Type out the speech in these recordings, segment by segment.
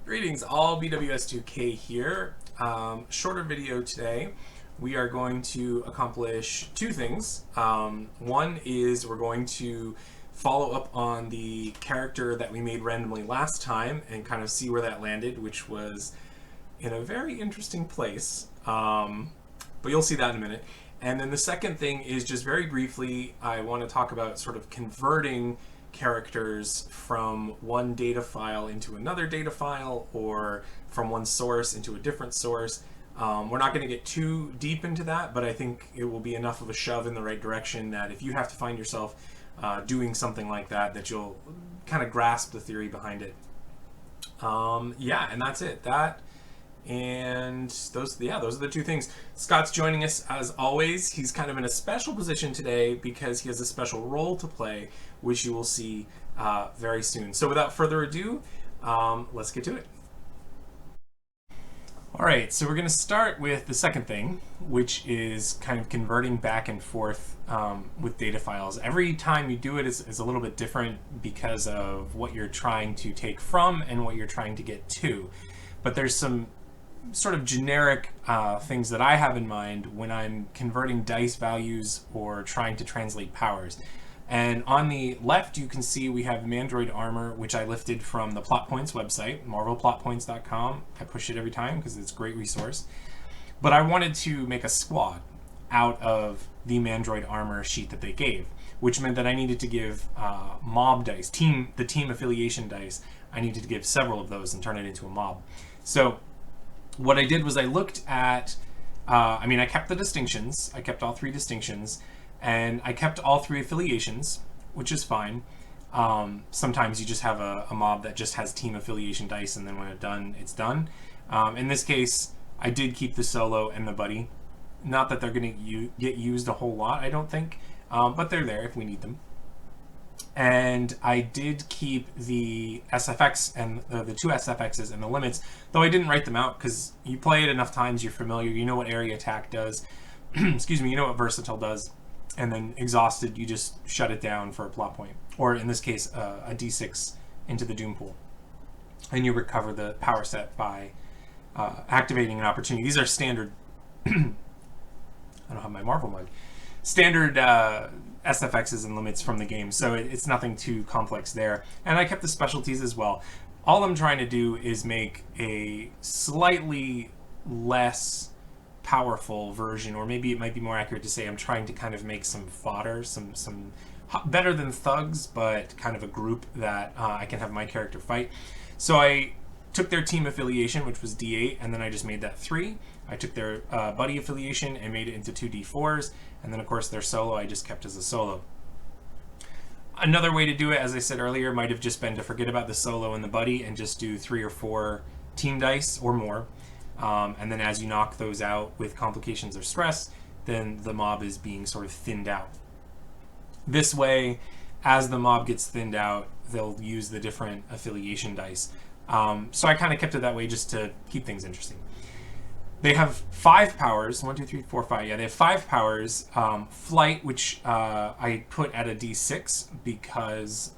Greetings, all BWS2K here. Shorter video today. We are going to accomplish two things. One is we're going to follow up on the character that we made randomly last time and kind of see where that landed, which was in a very interesting place. But you'll see that in a minute. And then the second thing is just very briefly, I want to talk about sort of converting characters from one data file into another data file or from one source into a different source. We're not going to get too deep into that, but I think it will be enough of a shove in the right direction that if you have to find yourself doing something like that, that you'll kind of grasp the theory behind it. Yeah, and that's it. That and those are the two things. Scott's joining us as always. He's kind of in a special position today because he has a special role to play, which you will see very soon. So without further ado, let's get to it. All right, so we're going to start with the second thing, which is kind of converting back and forth with data files. Every time you do it is a little bit different because of what you're trying to take from and what you're trying to get to. But there's some sort of generic things that I have in mind when I'm converting dice values or trying to translate powers. And on the left, you can see we have Mandroid Armor, which I lifted from the Plot Points website, marvelplotpoints.com. I push it every time because it's a great resource. But I wanted to make a squad out of the Mandroid Armor sheet that they gave, which meant that I needed to give mob dice, the team affiliation dice. I needed to give several of those and turn it into a mob. So what I did was I looked at, I kept the distinctions. I kept all three distinctions. And I kept all three affiliations, which is fine. Sometimes you just have a mob that just has team affiliation dice, and then when it's done, it's done. In this case, I did keep the solo and the buddy. Not that they're going to get used a whole lot, I don't think, but they're there if we need them. And I did keep the SFX and the two SFXs and the limits, though I didn't write them out because you play it enough times, you're familiar, you know what area attack does, excuse me, you know what versatile does. And then exhausted, you just shut it down for a plot point. Or in this case, a D6 into the Doom Pool. And you recover the power set by activating an opportunity. These are standard, I don't have my Marvel mug, standard SFXs and limits from the game. So it's nothing too complex there. And I kept the specialties as well. All I'm trying to do is make a slightly less powerful version, or maybe it might be more accurate to say I'm trying to kind of make some fodder, some better than thugs, but kind of a group that I can have my character fight. So I took their team affiliation, which was D8, and then I just made that 3. I took their buddy affiliation and made it into 2 D4s, and then of course their solo I just kept as a solo. Another way to do it, as I said earlier, might have just been to forget about the solo and the buddy and just do 3 or 4 team dice or more. And then as you knock those out with complications or stress, then the mob is being sort of thinned out. This way, as the mob gets thinned out, they'll use the different affiliation dice. So I kind of kept it that way just to keep things interesting. They have 5 powers, 1, 2, 3, 4, 5. Yeah, they have 5 powers. Flight, which I put at a D6 because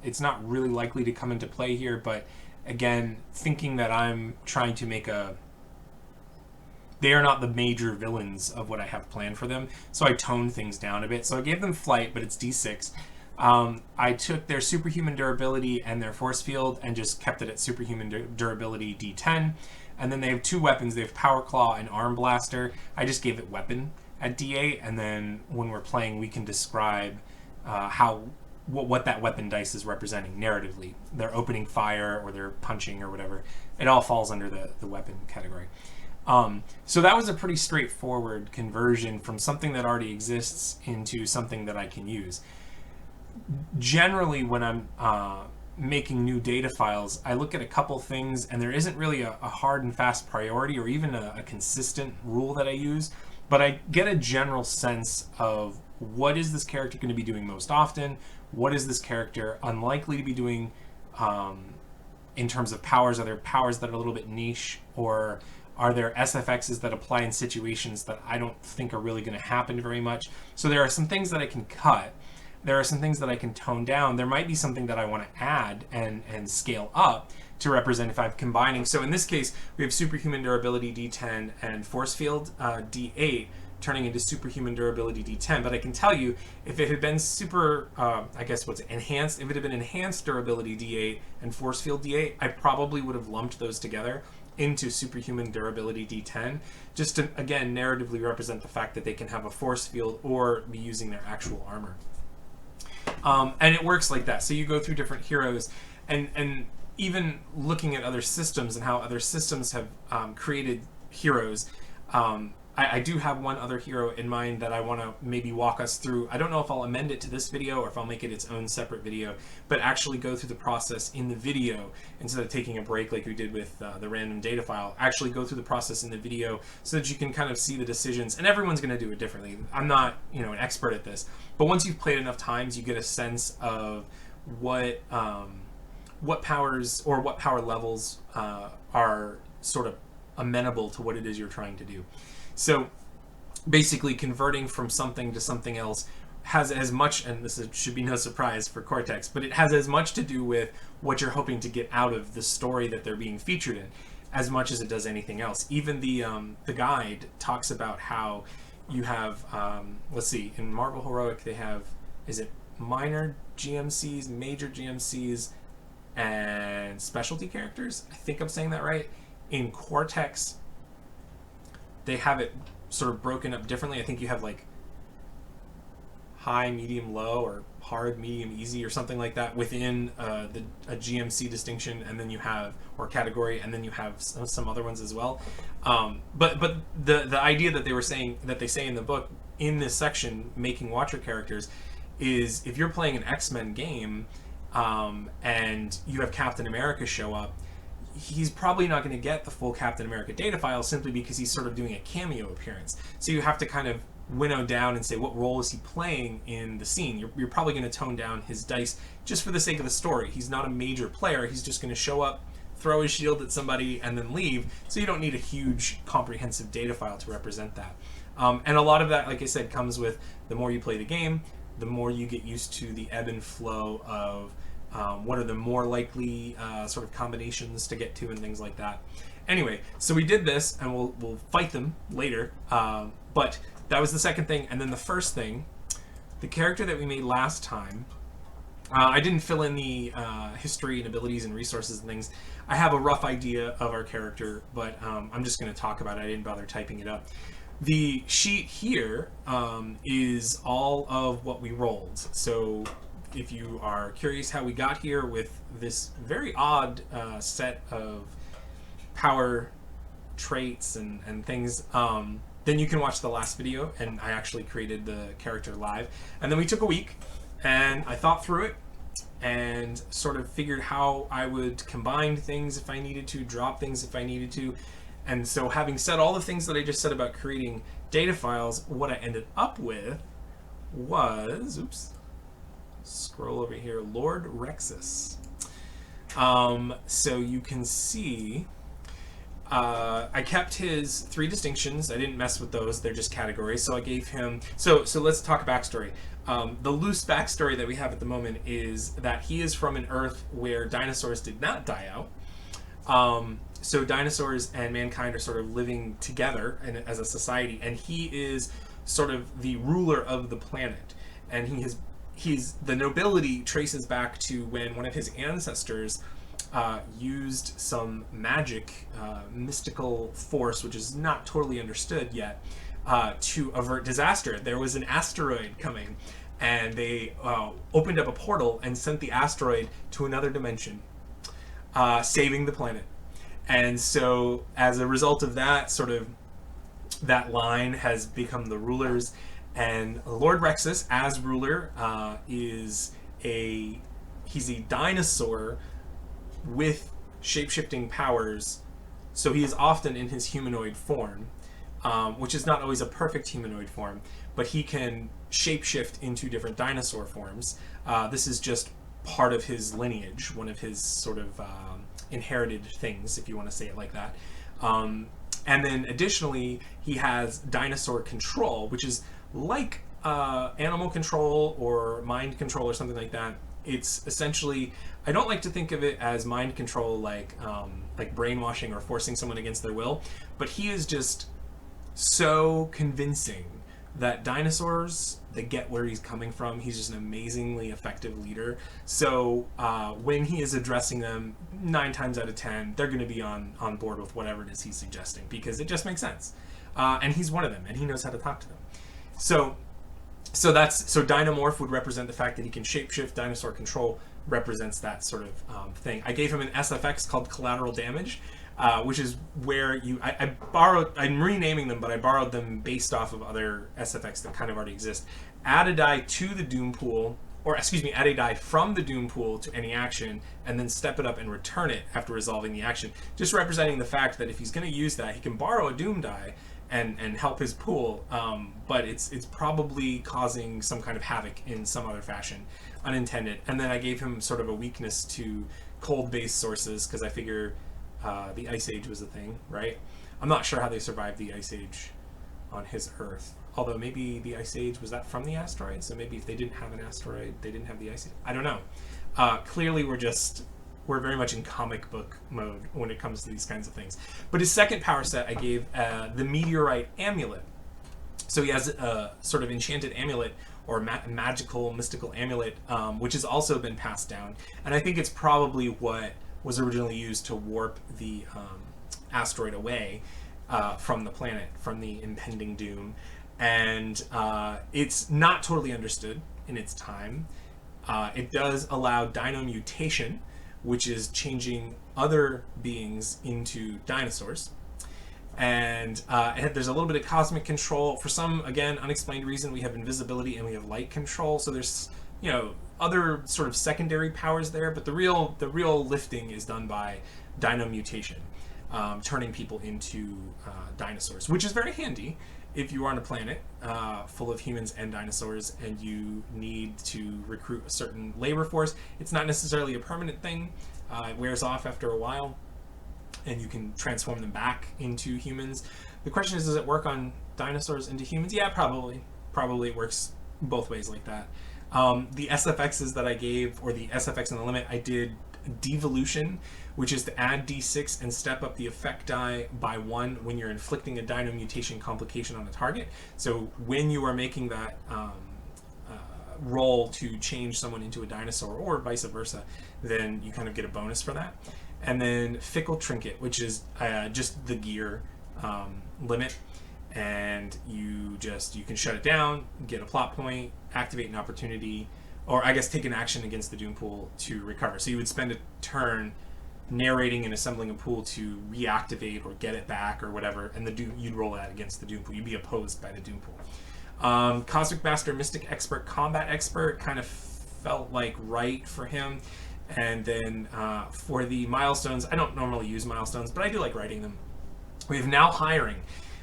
it's not really likely to come into play here, but again, thinking that I'm trying to make they are not the major villains of what I have planned for them, so I toned things down a bit. So I gave them flight, but it's D6. I took their superhuman durability and their force field and just kept it at superhuman durability D10. And then they have 2 weapons. They have Power Claw and Arm Blaster. I just gave it weapon at D8, and then when we're playing, we can describe what that weapon dice is representing narratively. They're opening fire or they're punching or whatever. It all falls under the weapon category. So that was a pretty straightforward conversion from something that already exists into something that I can use. Generally, when I'm making new data files, I look at a couple things and there isn't really a hard and fast priority or even a consistent rule that I use, but I get a general sense of what is this character going to be doing most often? What is this character unlikely to be doing in terms of powers? Are there powers that are a little bit niche, or are there SFXs that apply in situations that I don't think are really going to happen very much? So there are some things that I can cut. There are some things that I can tone down. There might be something that I want to add and scale up to represent if I'm combining. So in this case, we have superhuman durability D10 and force field D8 turning into superhuman durability D10. But I can tell you, if it had been super, I guess what's it, enhanced, if it had been enhanced durability D8 and force field D8, I probably would have lumped those together into superhuman durability D10, just to, again, narratively represent the fact that they can have a force field or be using their actual armor. And it works like that. So you go through different heroes, and even looking at other systems and how other systems have created heroes. I do have one other hero in mind that I want to maybe walk us through. I don't know if I'll amend it to this video or if I'll make it its own separate video, but actually go through the process in the video instead of taking a break like we did with the random data file. Actually go through the process in the video so that you can kind of see the decisions, and everyone's going to do it differently. I'm not, an expert at this, but once you've played enough times, you get a sense of what powers or what power levels are sort of amenable to what it is you're trying to do. So basically converting from something to something else has as much, and this should be no surprise for Cortex, but it has as much to do with what you're hoping to get out of the story that they're being featured in as much as it does anything else. Even the guide talks about how you have, let's see, in Marvel Heroic they have, is it minor GMCs, major GMCs, and specialty characters? I think I'm saying that right. In Cortex, they have it sort of broken up differently. I think you have like high, medium, low, or hard, medium, easy, or something like that within a GMC distinction, and then you have, or category, and then you have some other ones as well. But the idea that they say in the book in this section, making Watcher characters, is if you're playing an X-Men game and you have Captain America show up, he's probably not going to get the full Captain America data file simply because he's sort of doing a cameo appearance. So you have to kind of winnow down and say, what role is he playing in the scene? You're probably going to tone down his dice just for the sake of the story. He's not a major player. He's just going to show up, throw his shield at somebody, and then leave. So you don't need a huge comprehensive data file to represent that. And a lot of that, like I said, comes with the more you play the game, the more you get used to the ebb and flow of what are the more likely sort of combinations to get to and things like that. Anyway, so we did this, and we'll fight them later. But that was the second thing. And then the first thing, the character that we made last time, I didn't fill in the history and abilities and resources and things. I have a rough idea of our character, but I'm just going to talk about it. I didn't bother typing it up. The sheet here is all of what we rolled. So if you are curious how we got here with this very odd set of power traits and things, then you can watch the last video, and I actually created the character live. And then we took a week, and I thought through it, and sort of figured how I would combine things if I needed to, drop things if I needed to. And so having said all the things that I just said about creating data files, what I ended up with was, oops, scroll over here, Lord Rexus. So you can see I kept his 3 distinctions. I didn't mess with those. They're just categories. So I gave him... So let's talk backstory. The loose backstory that we have at the moment is that he is from an Earth where dinosaurs did not die out. So dinosaurs and mankind are sort of living together as a society, and he is sort of the ruler of the planet. And the nobility traces back to when one of his ancestors used some magic, mystical force, which is not totally understood yet, to avert disaster. There was an asteroid coming, and they opened up a portal and sent the asteroid to another dimension, saving the planet. And so as a result of that, sort of that line has become the rulers. And Lord Rexus, as ruler, he's a dinosaur with shape-shifting powers, so he is often in his humanoid form, which is not always a perfect humanoid form, but he can shape-shift into different dinosaur forms. This is just part of his lineage, one of his sort of inherited things, if you want to say it like that. And then additionally, he has dinosaur control, which is like animal control or mind control or something like that, it's essentially, I don't like to think of it as mind control, like brainwashing or forcing someone against their will, but he is just so convincing that dinosaurs, they get where he's coming from. He's just an amazingly effective leader. So when he is addressing them, 9 times out of 10, they're going to be on board with whatever it is he's suggesting, because it just makes sense. And he's one of them, and he knows how to talk to them. So Dinomorph would represent the fact that he can shapeshift. Dinosaur Control represents that sort of thing. I gave him an SFX called Collateral Damage, which is where I'm renaming them, but I borrowed them based off of other SFX that kind of already exist. Add a die to the Doom Pool, add a die from the Doom Pool to any action, and then step it up and return it after resolving the action. Just representing the fact that if he's going to use that, he can borrow a Doom die and help his pool, but it's probably causing some kind of havoc in some other fashion, unintended. And then I gave him sort of a weakness to cold-based sources, because I figure the Ice Age was a thing, right? I'm not sure how they survived the Ice Age on his Earth. Although maybe the Ice Age, was that from the asteroid? So maybe if they didn't have an asteroid, they didn't have the Ice Age. I don't know. Clearly we're very much in comic book mode when it comes to these kinds of things. But his second power set, I gave the Meteorite Amulet. So he has a sort of enchanted amulet, or magical, mystical amulet, which has also been passed down. And I think it's probably what was originally used to warp the asteroid away from the planet, from the impending doom. And it's not totally understood in its time. It does allow dino mutation, which is changing other beings into dinosaurs. And there's a little bit of cosmic control. For some, again, unexplained reason, we have invisibility and we have light control. So there's, other sort of secondary powers there, but the real lifting is done by dino mutation, turning people into dinosaurs, which is very handy if you are on a planet full of humans and dinosaurs and you need to recruit a certain labor force. It's not necessarily a permanent thing. It wears off after a while, and you can transform them back into humans. The question is, does it work on dinosaurs into humans? Yeah, probably. Probably it works both ways like that. The SFXs that I gave, or the SFX in the limit, I did devolution, which is to add d6 and step up the effect die by 1 when you're inflicting a dino mutation complication on a target. So when you are making that roll to change someone into a dinosaur, or vice versa, then you kind of get a bonus for that. And then Fickle Trinket, which is just the gear limit, and you can shut it down, get a plot point, activate an opportunity, or I guess take an action against the Doom Pool to recover. So you would spend a turn narrating and assembling a pool to reactivate or get it back or whatever, and you'd roll that against the Doom Pool. You'd be opposed by the Doom Pool. Cosmic Master, Mystic Expert, Combat Expert kind of felt like right for him. And then for the milestones, I don't normally use milestones, but I do like writing them. We have Now Hiring.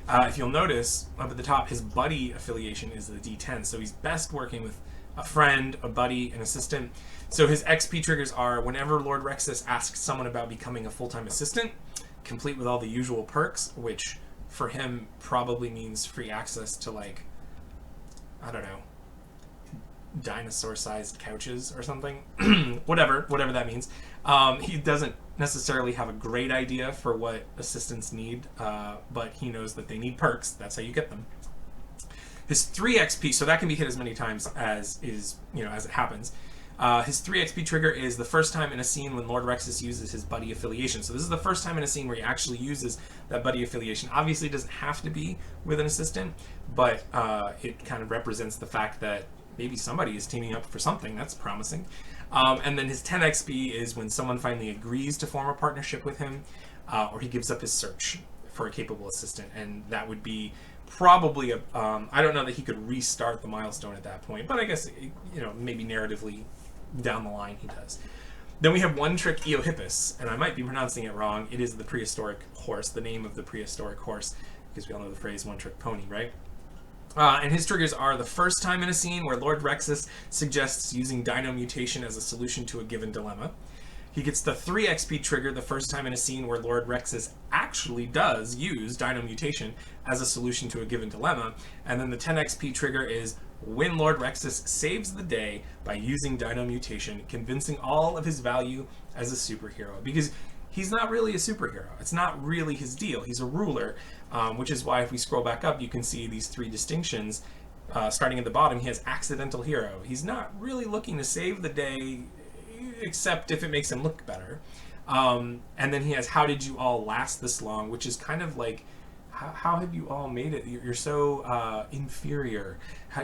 If you'll notice, up at the top, his buddy affiliation is the D10, so he's best working with a friend, a buddy, an assistant. So his XP triggers are whenever Lord Rexus asks someone about becoming a full-time assistant, complete with all the usual perks, which for him probably means free access to, like, I don't know, dinosaur-sized couches or something. whatever that means. He doesn't necessarily have a great idea for what assistants need, but he knows that they need perks. That's how you get them. His 3 XP, so that can be hit as many times as as it happens. His 3 XP trigger is the first time in a scene when Lord Rexus uses his buddy affiliation. So this is the first time in a scene where he actually uses that buddy affiliation. Obviously, it doesn't have to be with an assistant, but it kind of represents the fact that maybe somebody is teaming up for something. That's promising. And then his 10 XP is when someone finally agrees to form a partnership with him, or he gives up his search for a capable assistant. And that would be probably I don't know that he could restart the milestone at that point, but I guess, maybe narratively down the line he does. Then we have One Trick Eohippus, and I might be pronouncing it wrong. It is the prehistoric horse, the name of the prehistoric horse, because we all know the phrase one trick pony, right? And his triggers are the first time in a scene where Lord Rexus suggests using dino mutation as a solution to a given dilemma. He gets the 3 XP trigger the first time in a scene where Lord Rexus actually does use dino mutation as a solution to a given dilemma. And then the 10 XP trigger is when Lord Rexus saves the day by using Dino Mutation, convincing all of his value as a superhero. Because he's not really a superhero. It's not really his deal. He's a ruler, which is why if we scroll back up, you can see these three distinctions. Starting at the bottom, he has accidental hero. He's not really looking to save the day, except if it makes him look better. And then he has how did you all last this long, which is kind of like, how have you all made it? You're so inferior.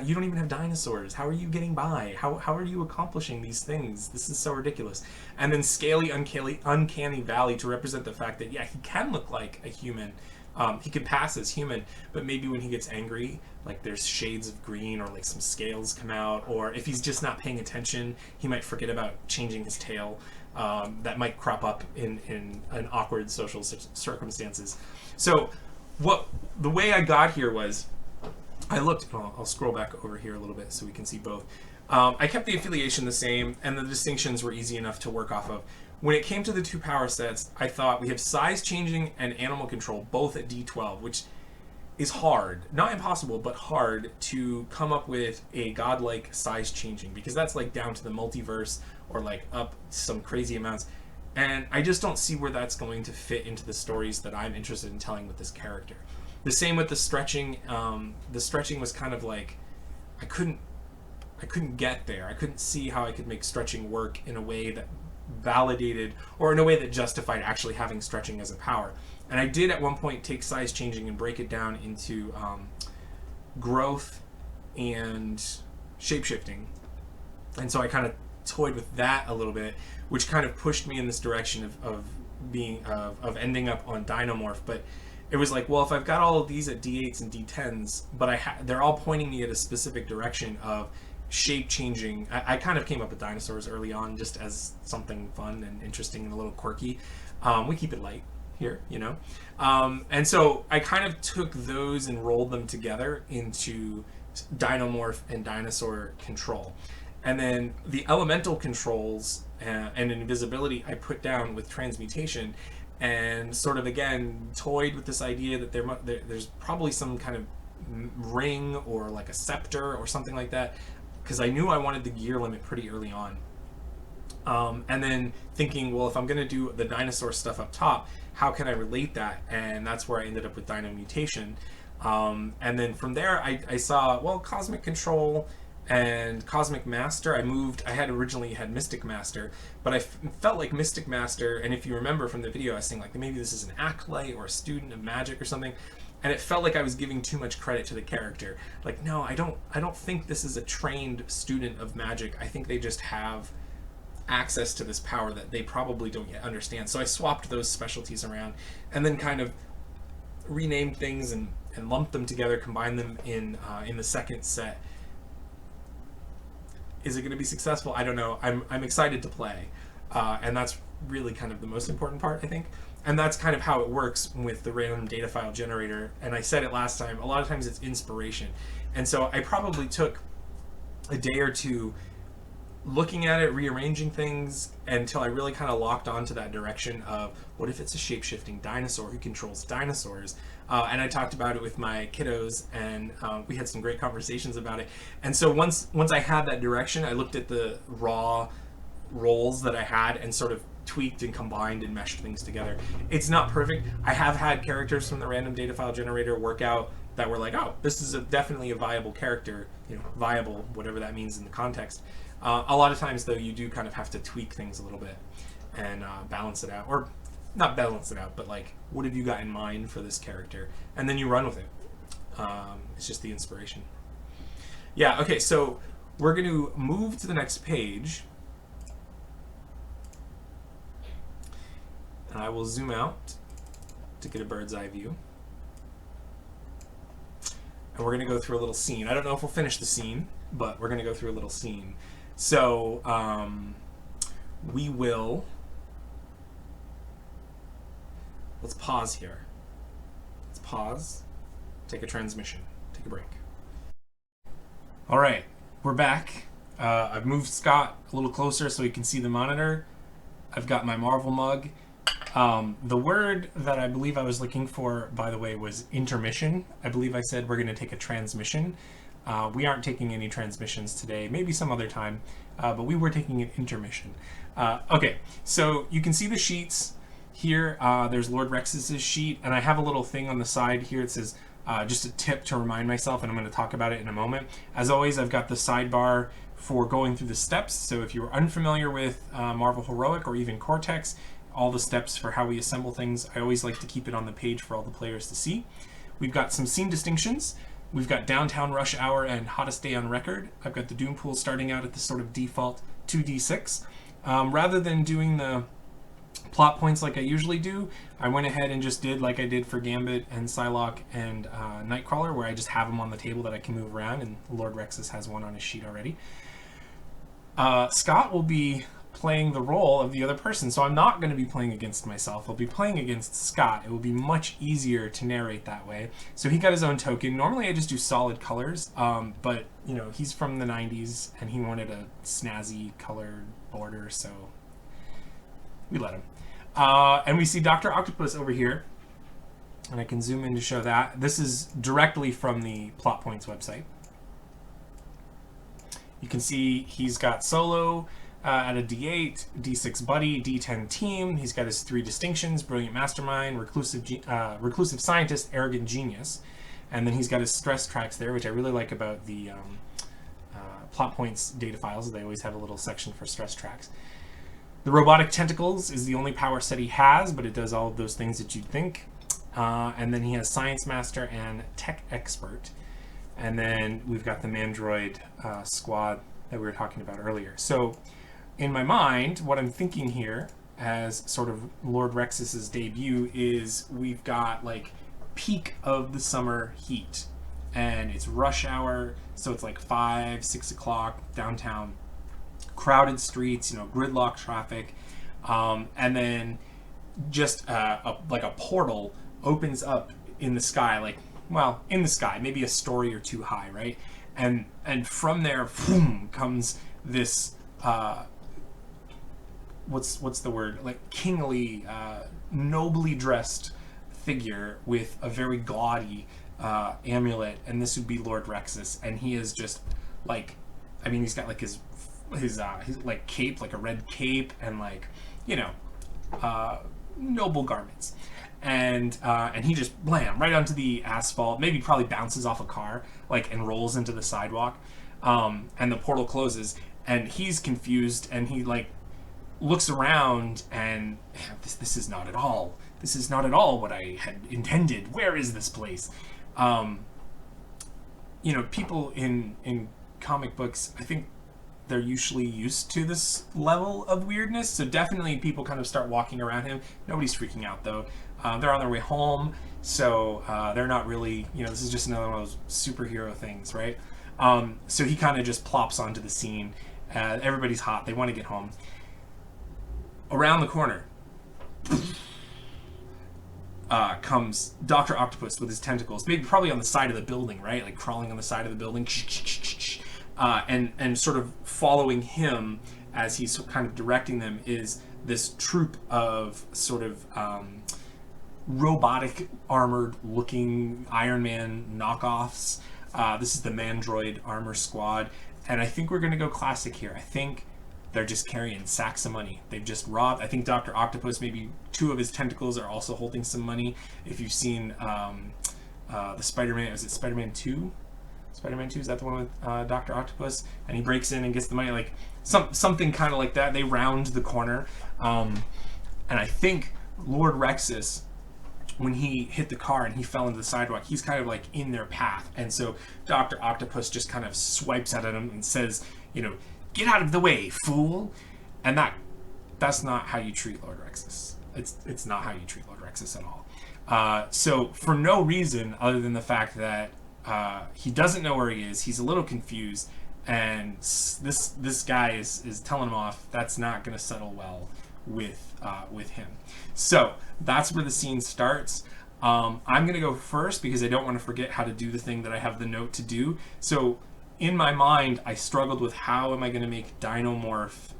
You don't even have dinosaurs. How are you getting by? How are you accomplishing these things? This is so ridiculous. And then scaly, uncanny valley to represent the fact that, yeah, he can look like a human. He can pass as human, but maybe when he gets angry, like there's shades of green or like some scales come out, or if he's just not paying attention, he might forget about changing his tail. That might crop up in an awkward social circumstances. So the way I got here was I looked, I'll scroll back over here a little bit so we can see both. I kept the affiliation the same, and the distinctions were easy enough to work off of. When it came to the two power sets, I thought we have size changing and animal control both at D12, which is hard, not impossible, but hard to come up with a godlike size changing, because that's like down to the multiverse or like up some crazy amounts. And I just don't see where that's going to fit into the stories that I'm interested in telling with this character. The same with the stretching. The stretching was kind of like, I couldn't get there. I couldn't see how I could make stretching work in a way that validated or in a way that justified actually having stretching as a power. And I did at one point take size changing and break it down into growth and shape-shifting. And so I kind of toyed with that a little bit, which kind of pushed me in this direction of ending up on Dinomorph. But it was like, well, if I've got all of these at D8s and D10s, but they're all pointing me at a specific direction of shape changing. I kind of came up with dinosaurs early on just as something fun and interesting and a little quirky. We keep it light here, you know. And so I kind of took those and rolled them together into Dinomorph and Dinosaur control. And then the elemental controls and invisibility I put down with transmutation, and sort of again toyed with this idea that there's probably some kind of ring or like a scepter or something like that, because I knew I wanted the gear limit pretty early on. And then thinking, well, if I'm going to do the dinosaur stuff up top, how can I relate that? And that's where I ended up with Dino Mutation. And then from there, I saw, well, Cosmic Control and Cosmic Master. I had originally had Mystic Master, but I felt like Mystic Master, and if you remember from the video, I was saying like maybe this is an acolyte or a student of magic or something. And it felt like I was giving too much credit to the character. Like, no, I don't think this is a trained student of magic. I think they just have access to this power that they probably don't yet understand. So I swapped those specialties around and then kind of renamed things and lumped them together, combined them in the second set. Is it going to be successful? I don't know. I'm excited to play. And that's really kind of the most important part, I think. And that's kind of how it works with the random data file generator. And I said it last time, a lot of times it's inspiration. And so I probably took a day or two looking at it, rearranging things until I really kind of locked onto that direction of what if it's a shape-shifting dinosaur who controls dinosaurs? And I talked about it with my kiddos, and we had some great conversations about it. And so once I had that direction, I looked at the raw roles that I had and sort of tweaked and combined and meshed things together. It's not perfect. I have had characters from the random data file generator work out that were like, oh, this is definitely a viable character, viable, whatever that means in the context. A lot of times, though, you do kind of have to tweak things a little bit and balance it out. Or not balance it out, but like, what have you got in mind for this character? And then you run with it. It's just the inspiration. Yeah, okay, so we're going to move to the next page. And I will zoom out to get a bird's eye view. And we're going to go through a little scene. I don't know if we'll finish the scene, but we're going to go through a little scene. So we will... Let's pause here. Let's pause, take a transmission, take a break. All right, we're back. I've moved Scott a little closer so he can see the monitor. I've got my Marvel mug. The word that I believe I was looking for, by the way, was intermission. I believe I said we're going to take a transmission. We aren't taking any transmissions today, maybe some other time, but we were taking an intermission. Okay, so you can see the sheets here. There's Lord Rex's sheet, and I have a little thing on the side here. It says just a tip to remind myself, and I'm going to talk about it in a moment. As always, I've got the sidebar for going through the steps. So if you're unfamiliar with Marvel Heroic or even Cortex, all the steps for how we assemble things, I always like to keep it on the page for all the players to see. We've got some scene distinctions. We've got Downtown Rush Hour and Hottest Day on Record. I've got the Doom Pool starting out at the sort of default 2d6. Rather than doing the plot points like I usually do, I went ahead and just did like I did for Gambit and Psylocke and Nightcrawler, where I just have them on the table that I can move around, and Lord Rexus has one on his sheet already. Scott will be playing the role of the other person, so I'm not going to be playing against myself. I'll be playing against Scott. It will be much easier to narrate that way. So he got his own token. Normally I just do solid colors, but you know, he's from the 90s and he wanted a snazzy colored border, so we let him. And we see Dr. Octopus over here, and I can zoom in to show that. This is directly from the Plot Points website. You can see he's got solo at a D8, D6 buddy, D10 team. He's got his 3 distinctions: brilliant mastermind, reclusive scientist, arrogant genius. And then he's got his stress tracks there, which I really like about the Plot Points data files. They always have a little section for stress tracks. The robotic tentacles is the only power set he has, but it does all of those things that you'd think. And then he has Science Master and Tech Expert. And then we've got the Mandroid squad that we were talking about earlier. So in my mind, what I'm thinking here as sort of Lord Rexus's debut is we've got like peak of the summer heat, and it's rush hour, so it's like 5, 6 o'clock downtown, crowded streets, you know, gridlock traffic, and then just like a portal opens up in the sky, like, well, in the sky, maybe a story or 2 high, right? And from there, boom, comes this what's the word? Like kingly, nobly dressed figure with a very gaudy amulet, and this would be Lord Rexus, and he is just like, I mean, he's got like his like cape, like a red cape, and like, you know, noble garments. And he just blam right onto the asphalt, maybe probably bounces off a car, like, and rolls into the sidewalk, and the portal closes, and he's confused, and he like looks around, and this is not at all what I had intended. Where is this place? You know, people in comic books, I think they're usually used to this level of weirdness, so definitely people kind of start walking around him. Nobody's freaking out though. They're on their way home, so they're not really, you know, this is just another one of those superhero things, right? So he kind of just plops onto the scene. Everybody's hot. They want to get home. Around the corner comes Dr. Octopus with his tentacles, maybe probably on the side of the building, right? Like crawling on the side of the building, and sort of following him as he's kind of directing them is this troop of sort of robotic armored looking Iron Man knockoffs. This is the Mandroid armor squad, and I think we're going to go classic here. I think they're just carrying sacks of money. They've just robbed. I think Dr. Octopus, maybe 2 of his tentacles are also holding some money. If you've seen the Spider-Man, is it Spider-Man 2? Spider-Man 2, is that the one with Dr. Octopus? And he breaks in and gets the money, like something kind of like that. They round the corner. And I think Lord Rexus, when he hit the car and he fell into the sidewalk, he's kind of like in their path. And so Dr. Octopus just kind of swipes at him and says, you know, "Get out of the way, fool." And that's not how you treat Lord Rexus. It's not how you treat Lord Rexus at all. So for no reason other than the fact that he doesn't know where he is, he's a little confused, and this guy is telling him off. That's not going to settle well with him. So that's where the scene starts. I'm going to go first because I don't want to forget how to do the thing that I have the note to do. So in my mind, I struggled with how am I going to make Dinomorph.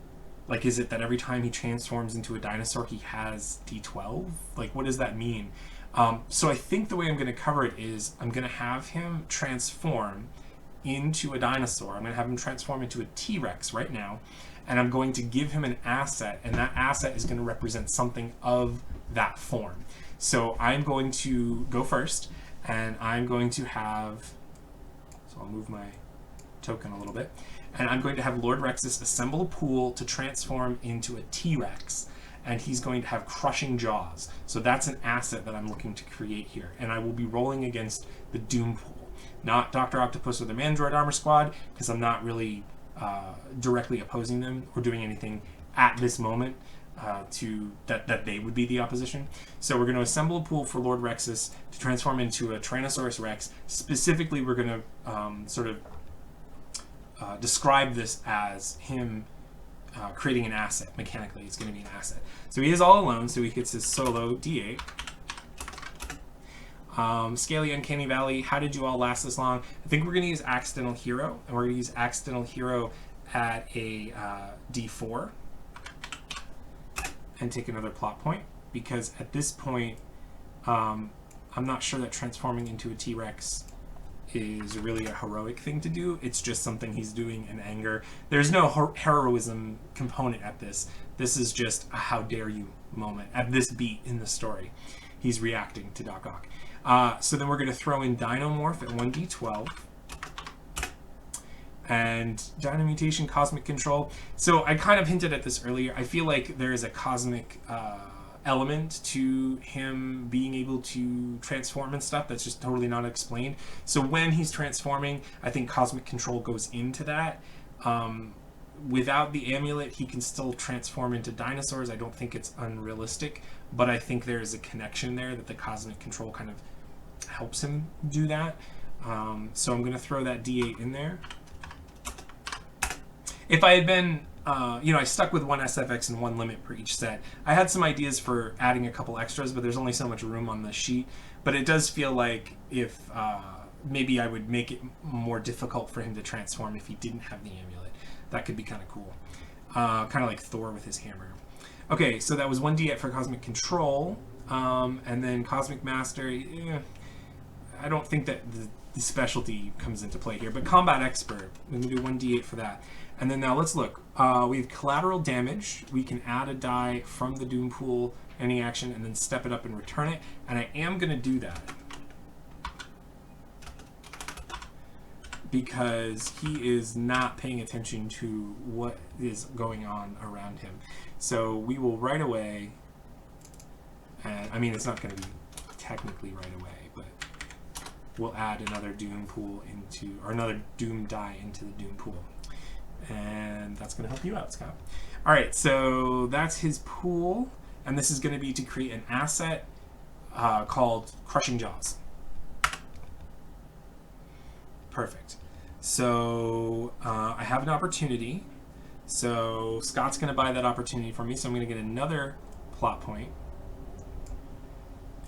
Like, is it that every time he transforms into a dinosaur, he has D12? Like, what does that mean? So I think the way I'm going to cover it is I'm going to have him transform, into a dinosaur. I'm going to have him transform into a T-Rex right now, and I'm going to give him an asset, and that asset is going to represent something of that form. So I'm going to go first, and I'm going to have, so I'll move my token a little bit, and I'm going to have Lord Rexus assemble a pool to transform into a T-Rex, and he's going to have crushing jaws. So that's an asset that I'm looking to create here, and I will be rolling against the Doom pool, not Dr. Octopus or the Mandroid Armor Squad, because I'm not really directly opposing them or doing anything at this moment that they would be the opposition. So we're going to assemble a pool for Lord Rexus to transform into a Tyrannosaurus Rex. Specifically, we're going to sort of describe this as him creating an asset. Mechanically, it's going to be an asset. So he is all alone, so he gets his solo D8. Scaly Uncanny Valley, how did you all last this long? I think we're going to use Accidental Hero, and we're going to use Accidental Hero at a D4 and take another plot point, because at this point, I'm not sure that transforming into a T-Rex is really a heroic thing to do. It's just something he's doing in anger. There's no heroism component at this. This is just a how dare you moment at this beat in the story. He's reacting to Doc Ock. So then we're going to throw in Dinomorph at 1d12. And Dino Mutation, Cosmic Control. So I kind of hinted at this earlier. I feel like there is a cosmic element to him being able to transform and stuff that's just totally not explained. So when he's transforming, I think Cosmic Control goes into that. Without the amulet, he can still transform into dinosaurs. I don't think it's unrealistic, but I think there's a connection there that the Cosmic Control kind of helps him do that. So I'm going to throw that D8 in there. If I had been, I stuck with one SFX and one limit per each set. I had some ideas for adding a couple extras, but there's only so much room on the sheet. But it does feel like if maybe I would make it more difficult for him to transform if he didn't have the amulet. That could be kind of cool. Kind of like Thor with his hammer. Okay, so that was 1d8 for Cosmic Control. And then Cosmic Master, I don't think that the specialty comes into play here. But Combat Expert, we can do 1d8 for that. And then now let's look. We have Collateral Damage. We can add a die from the Doom pool, any action, and then step it up and return it. And I am going to do that because he is not paying attention to what is going on around him. So we will right away, I mean, it's not going to be technically right away, but we'll add another Doom pool into, or another Doom die into the Doom pool. And that's going to help you out, Scott. All right, so that's his pool, and this is going to be to create an asset called Crushing Jaws. Perfect. So I have an opportunity. So Scott's going to buy that opportunity for me, so I'm going to get another plot point.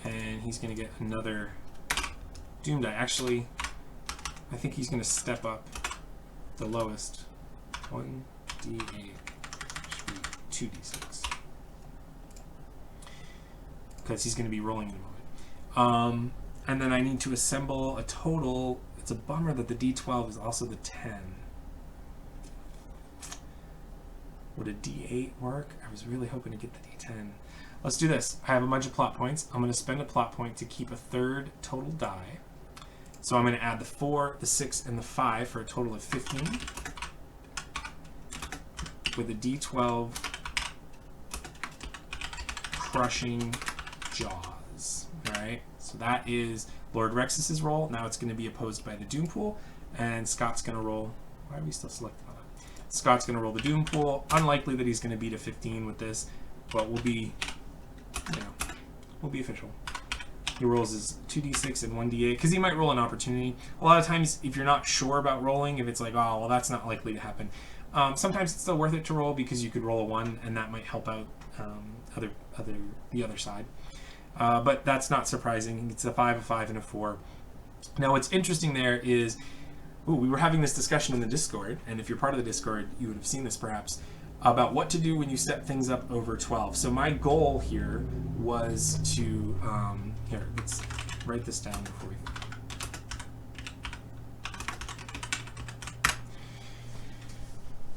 And he's going to get another Doom die. Actually, I think he's going to step up the lowest. 1d8 should be 2d6. Because he's going to be rolling in a moment. And then I need to assemble a total. It's a bummer that the d12 is also the 10. Would a d8 work? I was really hoping to get the d10. Let's do this. I have a bunch of plot points. I'm going to spend a plot point to keep a third total die. So I'm going to add the 4, the 6, and the 5 for a total of 15. With a d12 Crushing Jaws. Alright, so that is Lord Rexus's roll. Now it's going to be opposed by the Doom pool, and Scott's going to roll. Why are we still selected on it? Scott's going to roll the Doom pool. Unlikely that he's going to beat a 15 with this, but we'll be, we'll be official. He rolls his 2d6 and 1d8 because he might roll an opportunity. A lot of times, if you're not sure about rolling, if it's like, oh, well, that's not likely to happen. Sometimes it's still worth it to roll because you could roll a 1 and that might help out the other side. But that's not surprising. It's a 5, a 5, and a 4. Now what's interesting there is, we were having this discussion in the Discord, and if you're part of the Discord, you would have seen this perhaps, about what to do when you set things up over 12. So my goal here was to, here, let's write this down before we...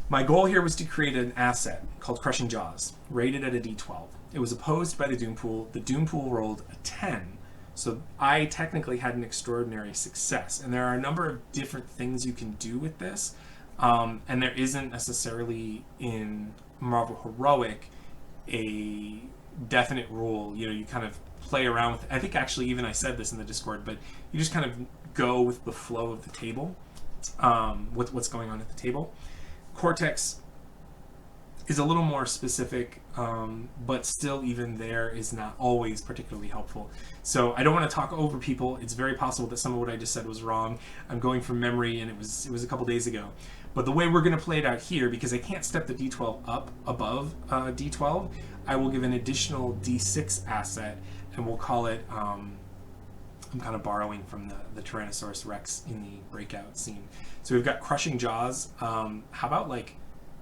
My goal here was to create an asset called Crushing Jaws, rated at a D12. It was opposed by the Doom Pool. The Doom Pool rolled a 10. So I technically had an extraordinary success. And there are a number of different things you can do with this. And there isn't necessarily in Marvel Heroic a definite rule. You know, you kind of play around with it. I think actually even I said this in the Discord, but you just kind of go with the flow of the table, with what's going on at the table. Cortex is a little more specific, but still even there is not always particularly helpful. So I don't want to talk over people. It's very possible that some of what I just said was wrong. I'm going from memory, and it was a couple days ago. But the way we're going to play it out here, because I can't step the D12 up above D12, I will give an additional D6 asset, and we'll call it, I'm kind of borrowing from the Tyrannosaurus Rex in the breakout scene. So we've got Crushing Jaws. How about like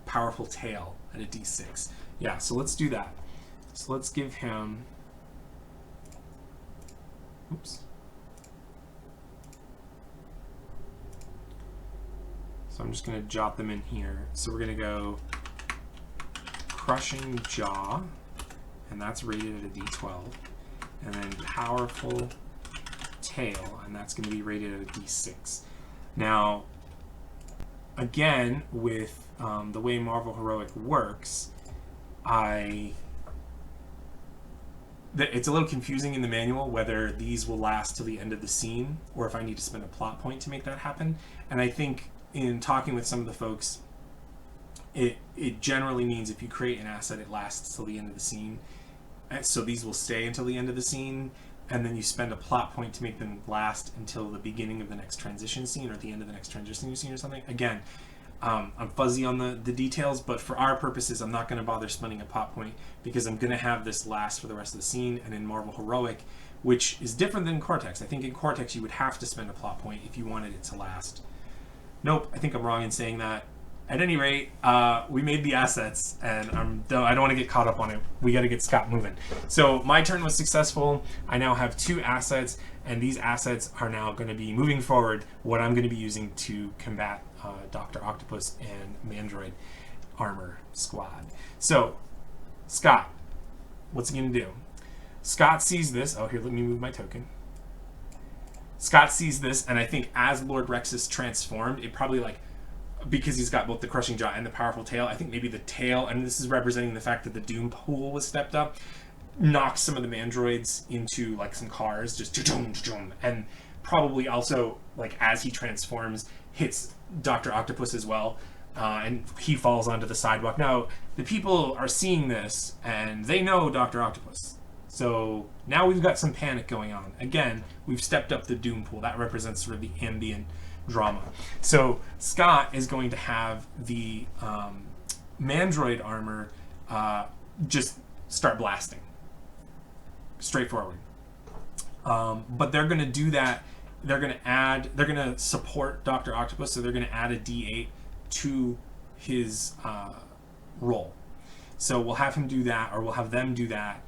Powerful Tail at a D6? Yeah, so let's do that. So let's give him, oops. So I'm just going to jot them in here. So we're going to go Crushing Jaw, and that's rated at a D12. And then Powerful Tail, and that's going to be rated at a D6. Now, again, with the way Marvel Heroic works, it's a little confusing in the manual whether these will last till the end of the scene or if I need to spend a plot point to make that happen. And I think in talking with some of the folks, it generally means if you create an asset, it lasts till the end of the scene. So these will stay until the end of the scene, and then you spend a plot point to make them last until the beginning of the next transition scene or at the end of the next transition scene or something. Again, I'm fuzzy on the details, but for our purposes, I'm not going to bother spending a plot point because I'm going to have this last for the rest of the scene. And in Marvel Heroic, which is different than Cortex, I think in Cortex you would have to spend a plot point if you wanted it to last. Nope, I think I'm wrong in saying that. At any rate, we made the assets, and I don't want to get caught up on it. We got to get Scott moving. So my turn was successful. I now have 2 assets, and these assets are now going to be moving forward what I'm going to be using to combat Dr. Octopus and Mandroid Armor Squad. So, Scott, what's he going to do? Scott sees this. Oh, here, let me move my token. Scott sees this, and I think as Lord Rex is transformed, it probably like, because he's got both the Crushing Jaw and the Powerful Tail, I think maybe the tail, and this is representing the fact that the Doom Pool was stepped up, knocks some of the Mandroids into like some cars, just and probably also like as he transforms hits Dr. Octopus as well, and he falls onto the sidewalk. Now the people are seeing this and they know Dr. Octopus, so now we've got some panic going on. Again, we've stepped up the Doom Pool. That represents sort of the ambient drama. So Scott is going to have the Mandroid armor just start blasting. Straightforward. But they're going to do that. They're going to support Dr. Octopus, so they're going to add a D8 to his roll. So we'll have him do that, or we'll have them do that,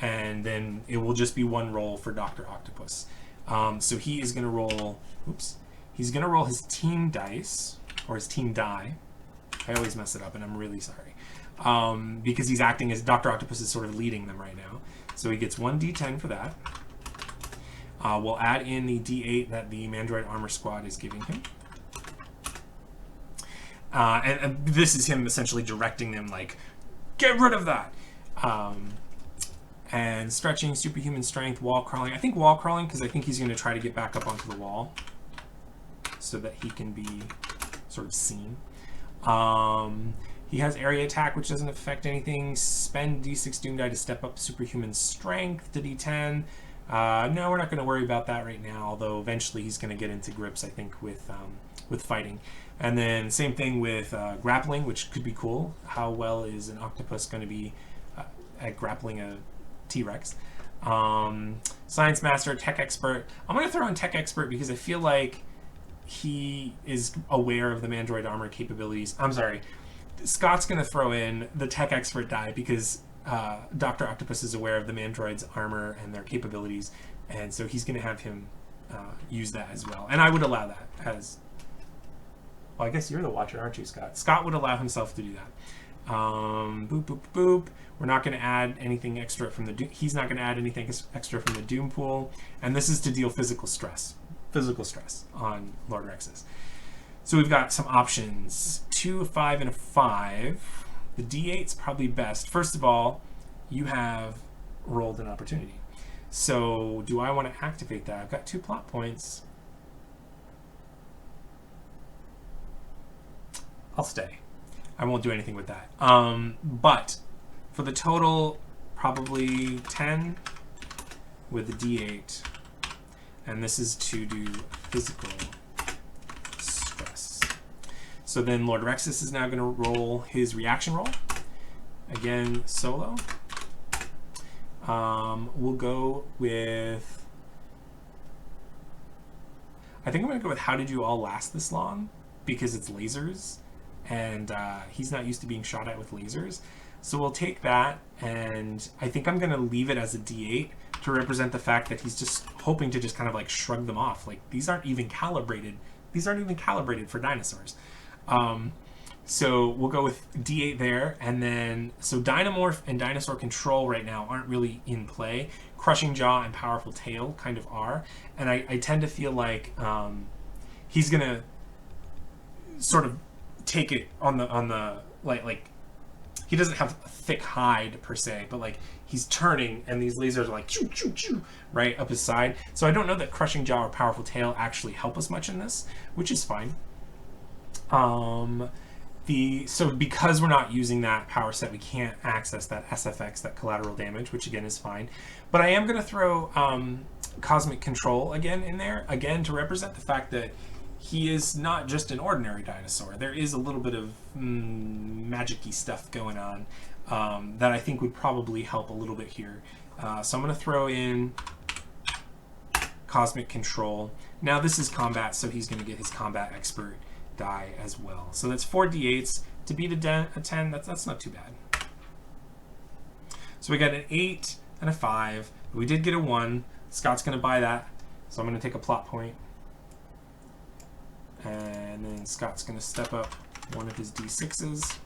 and then it will just be one roll for Dr. Octopus. So he is going to roll, he's going to roll his team dice, or his team die. I always mess it up, and I'm really sorry. Because he's acting as Dr. Octopus is sort of leading them right now. So he gets 1d10 for that. We'll add in the d8 that the Mandroid Armor Squad is giving him. And this is him essentially directing them, like, get rid of that. And stretching, superhuman strength, wall crawling. I think wall crawling because I think he's going to try to get back up onto the wall so that he can be sort of seen. He has area attack, which doesn't affect anything. Spend d6 doom die to step up superhuman strength to d10. No, we're not going to worry about that right now, although eventually he's going to get into grips, I think, with fighting. And then same thing with grappling, which could be cool. How well is an octopus going to be at grappling a T-Rex? Science master, tech expert. I'm going to throw in tech expert because I feel like he is aware of the Mandroid armor capabilities. I'm sorry. Scott's going to throw in the tech expert die because Dr. Octopus is aware of the Mandroid's armor and their capabilities, and so he's going to have him use that as well. And I would allow that as Well, I guess you're the watcher, aren't you, Scott? Scott would allow himself to do that. Boop, boop, boop. We're not going to add anything extra from the Doom. He's not going to add anything extra from the Doom pool. And this is to deal physical stress on Lord Rexus. So we've got some options. 2, a 5, and a 5. The D8's probably best. First of all, you have rolled an opportunity. So do I want to activate that? I've got 2 plot points. I'll stay. I won't do anything with that. But for the total, probably 10 with the D8. And this is to do physical stress. So then Lord Rexus is now going to roll his reaction roll. Again, solo. We'll go with... I think I'm going to go with How Did You All Last This Long? Because it's lasers. And he's not used to being shot at with lasers. So we'll take that, and I think I'm going to leave it as a D8 to represent the fact that he's just hoping to just kind of like shrug them off. Like, these aren't even calibrated. These aren't even calibrated for dinosaurs. So we'll go with D8 there, and then, so Dynamorph and Dinosaur Control right now aren't really in play. Crushing Jaw and Powerful Tail kind of are, and I tend to feel like he's going to sort of take it on the like he doesn't have a thick hide per se, but like he's turning and these lasers are like choo choo choo right up his side. So I don't know that Crushing Jaw or Powerful Tail actually help us much in this, which is fine. So because we're not using that power set, we can't access that SFX, that collateral damage, which again is fine. But I am going to throw Cosmic Control again in there, again to represent the fact that he is not just an ordinary dinosaur. There is a little bit of magic-y stuff going on that I think would probably help a little bit here. So I'm going to throw in Cosmic Control. Now this is combat, so he's going to get his combat expert die as well. So that's 4 d8s. To beat a 10, that's not too bad. So we got an 8 and a 5. We did get a 1. Scott's going to buy that. So I'm going to take a plot point. And then Scott's going to step up one of his d6s.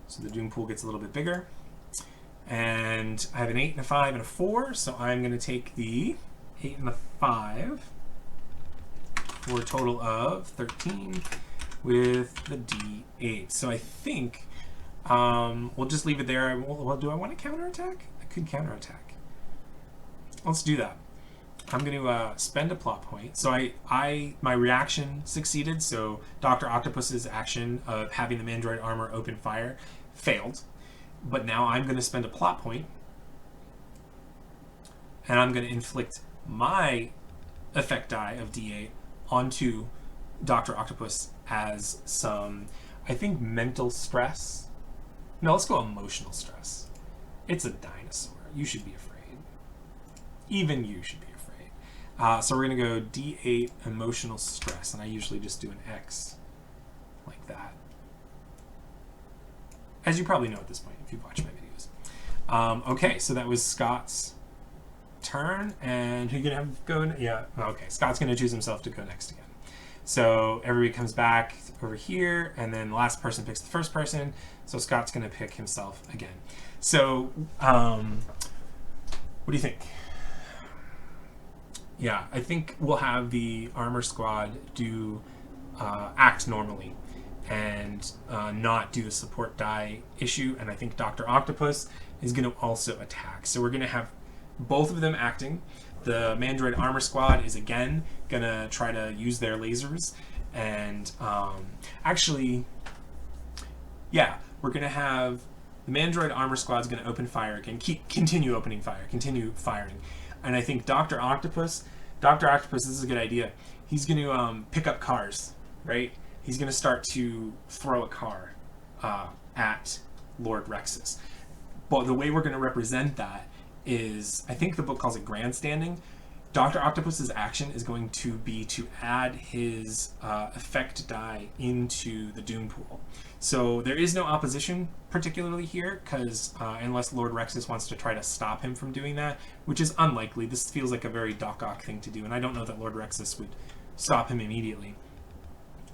So the Doom pool gets a little bit bigger. And I have an 8 and a 5 and a 4. So I'm going to take the 8 and the 5 for a total of 13 with the d8. So I think we'll just leave it there. Well, do I want to counterattack? I could counterattack. Let's do that. I'm going to spend a plot point. So my reaction succeeded. So Dr. Octopus's action of having the Mandroid armor open fire failed. But now I'm going to spend a plot point, and I'm going to inflict my effect die of D8 onto Dr. Octopus as some, I think, mental stress. No, let's go emotional stress. It's a dinosaur. You should be afraid. Even you should be afraid. So we're going to go D8 emotional stress, and I usually just do an X like that. As you probably know at this point if you've watched my videos. Okay, so that was Scott's turn, and who you gonna have go? Yeah, okay. Scott's gonna choose himself to go next again. So everybody comes back over here, and then the last person picks the first person. So Scott's gonna pick himself again. So what do you think? Yeah, I think we'll have the armor squad do act normally and not do the support die issue, and I think Dr. Octopus is going to also attack. So we're going to have both of them acting. The Mandroid Armor Squad is again going to try to use their lasers, and actually, yeah, we're going to have the Mandroid Armor Squad is going to open fire again, continue opening fire, continue firing, and I think Dr. Octopus, this is a good idea. He's going to pick up cars, right? He's going to start to throw a car at Lord Rexus. But the way we're going to represent that is, I think the book calls it grandstanding. Dr. Octopus's action is going to be to add his effect die into the Doom pool. So there is no opposition particularly here, because unless Lord Rexus wants to try to stop him from doing that, which is unlikely. This feels like a very Doc Ock thing to do, and I don't know that Lord Rexus would stop him immediately.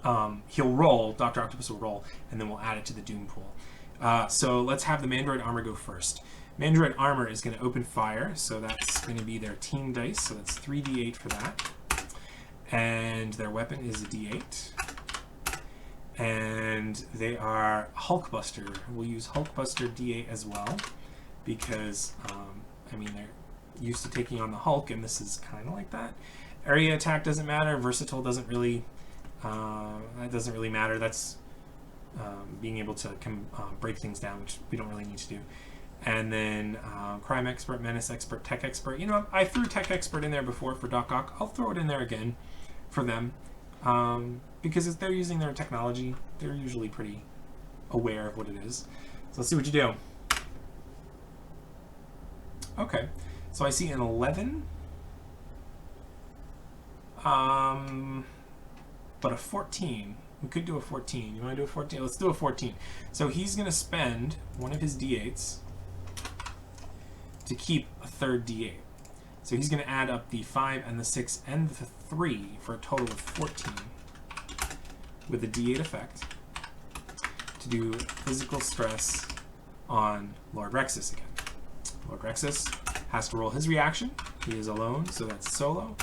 he'll roll, Dr. Octopus will roll, and then we'll add it to the Doom pool. So let's have the Mandroid Armor go first. Mandroid Armor is going to open fire, so that's going to be their team dice, so that's 3d8 for that. And their weapon is a d8. And they are Hulkbuster. We'll use Hulkbuster d8 as well, because, I mean, they're used to taking on the Hulk, and this is kind of like that. Area attack doesn't matter. Versatile doesn't really, that doesn't really matter. That's being able to break things down, which we don't really need to do. And then Crime Expert, Menace Expert, Tech Expert. You know, I threw Tech Expert in there before for Doc Ock. I'll throw it in there again for them. Because if they're using their technology, they're usually pretty aware of what it is. So let's see what you do. Okay, so I see an 11. But a 14. We could do a 14. You want to do a 14? Let's do a 14. So he's going to spend one of his d8s to keep a third d8. So he's going to add up the 5 and the 6 and the 3 for a total of 14 with a d8 effect to do physical stress on Lord Rexus again. Lord Rexus has to roll his reaction. He is alone, so that's solo.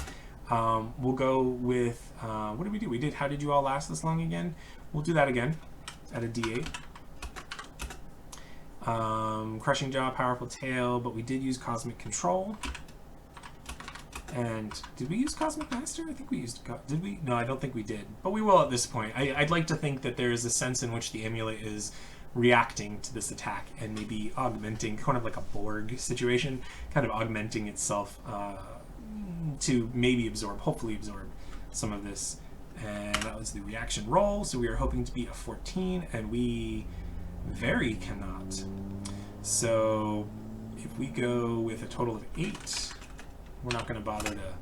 We'll go with, what did we do? We did, how did you all last this long again? We'll do that again at a d8. Crushing Jaw, Powerful Tail, but we did use Cosmic Control. And did we use Cosmic Master? I think we used, did we? No, I don't think we did, but we will at this point. I'd like to think that there is a sense in which the amulet is reacting to this attack and maybe augmenting, kind of like a Borg situation, kind of augmenting itself to maybe absorb, hopefully absorb some of this. And that was the reaction roll, so we are hoping to beat a 14, and we very cannot. So if we go with a total of 8, we're not going to bother to,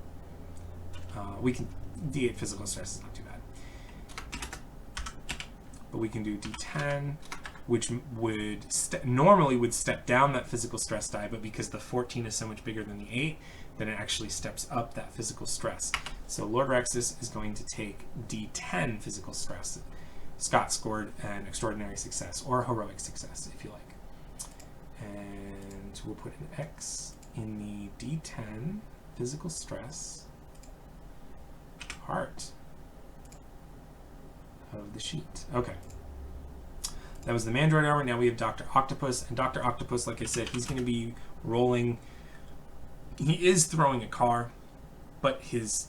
we can, d8 physical stress is not too bad. But we can do d10, which would, normally would step down that physical stress die, but because the 14 is so much bigger than the 8, then it actually steps up that physical stress. So Lord Rexus is going to take d10 physical stress. Scott scored an extraordinary success, or a heroic success, if you like. And we'll put an X in the d10 physical stress part of the sheet. Okay. That was the Mandroid Armor. Now we have Dr. Octopus. And Dr. Octopus, like I said, he's going to be rolling. He is throwing a car, but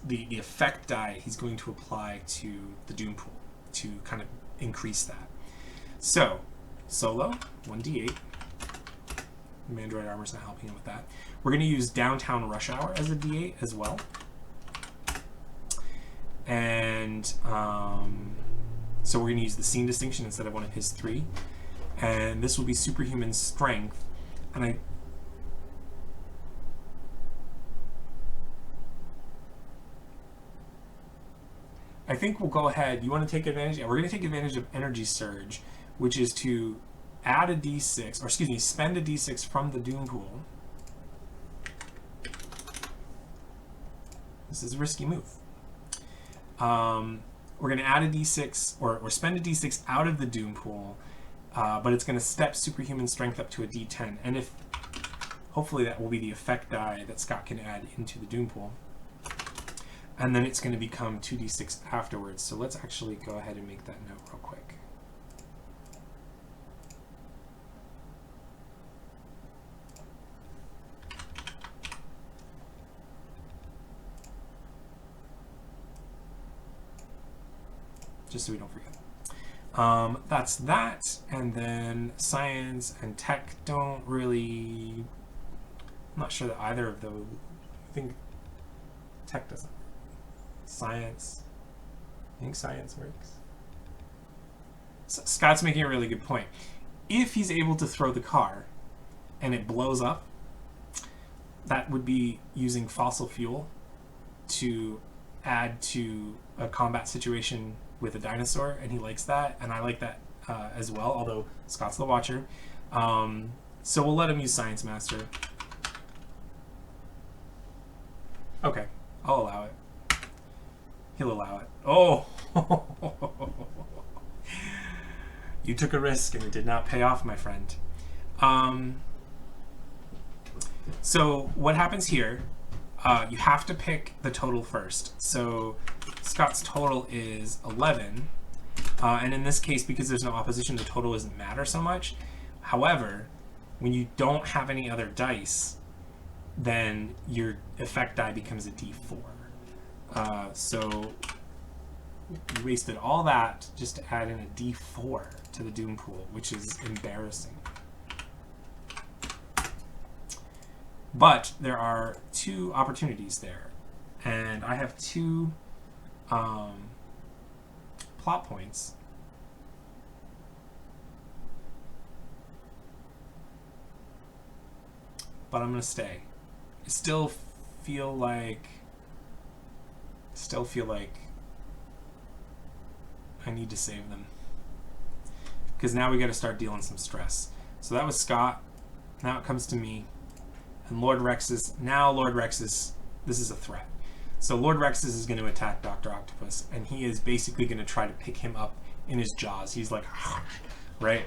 the effect die he's going to apply to the Doom pool to kind of increase that. So, solo, 1d8. Mandroid Armor's not helping him with that. We're going to use Downtown Rush Hour as a d8 as well. And so we're going to use the Scene Distinction instead of one of his 3. And this will be Superhuman Strength. And I think we'll go ahead. You want to take advantage? Yeah, we're going to take advantage of Energy Surge, which is to add a d6, or excuse me, spend a d6 from the Doom pool. This is a risky move. We're going to add a d6, or spend a d6 out of the Doom pool, but it's going to step Superhuman Strength up to a d10. And if, hopefully that will be the effect die that Scott can add into the Doom pool. And then it's going to become 2d6 afterwards. So let's actually go ahead and make that note real quick. Just so we don't forget. That's that. And then science and tech don't really... I'm not sure that either of those... I think tech doesn't. Science. I think science works. So Scott's making a really good point. If he's able to throw the car and it blows up, that would be using fossil fuel to add to a combat situation with a dinosaur, and he likes that, and I like that as well, although Scott's the watcher. So we'll let him use Science Master. Okay, I'll allow it. He'll allow it. Oh! You took a risk and it did not pay off, my friend. So what happens here, you have to pick the total first. So Scott's total is 11. And in this case, because there's no opposition, the total doesn't matter so much. However, when you don't have any other dice, then your effect die becomes a d4. So you wasted all that just to add in a d4 to the Doom pool, which is embarrassing. But there are 2 opportunities there, and I have 2 plot points. But I'm gonna stay. I still feel like I need to save them, because now we got to start dealing some stress. So that was Scott. Now it comes to me, and Lord Rexus. Now Lord Rexus, this is a threat. So Lord Rexus is going to attack Dr. Octopus, and he is basically going to try to pick him up in his jaws. He's like, right?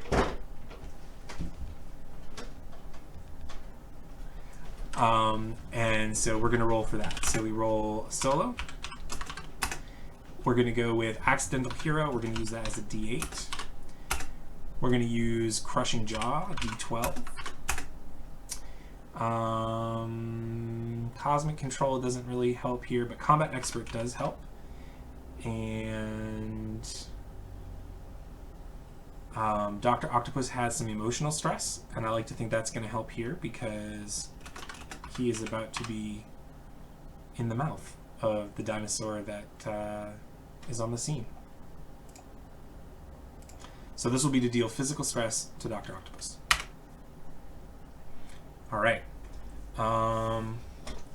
And so we're going to roll for that. So we roll solo. We're going to go with Accidental Hero. We're going to use that as a D8. We're going to use Crushing Jaw, D12. Cosmic Control doesn't really help here, but Combat Expert does help. And Dr. Octopus has some emotional stress, and I like to think that's going to help here because he is about to be in the mouth of the dinosaur that is on the scene. So this will be to deal physical stress to Dr. Octopus. All right.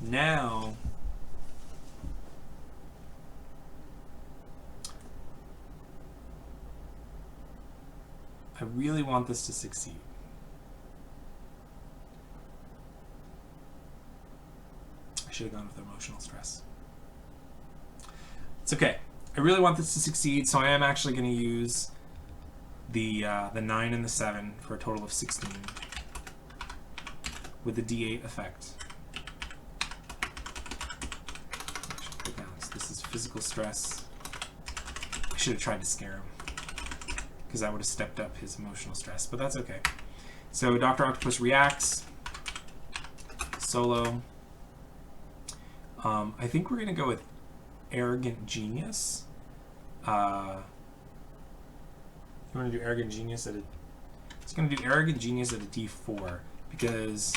Now I really want this to succeed. I should have gone with emotional stress. It's okay. I really want this to succeed, so I am actually going to use the 9 and the 7 for a total of 16 with the D8 effect. This is physical stress. I should have tried to scare him, because that would have stepped up his emotional stress, but that's okay. So Dr. Octopus reacts. Solo. I think we're going to go with Arrogant Genius. You want to do Arrogant Genius at a... It's going to do Arrogant Genius at a D4, because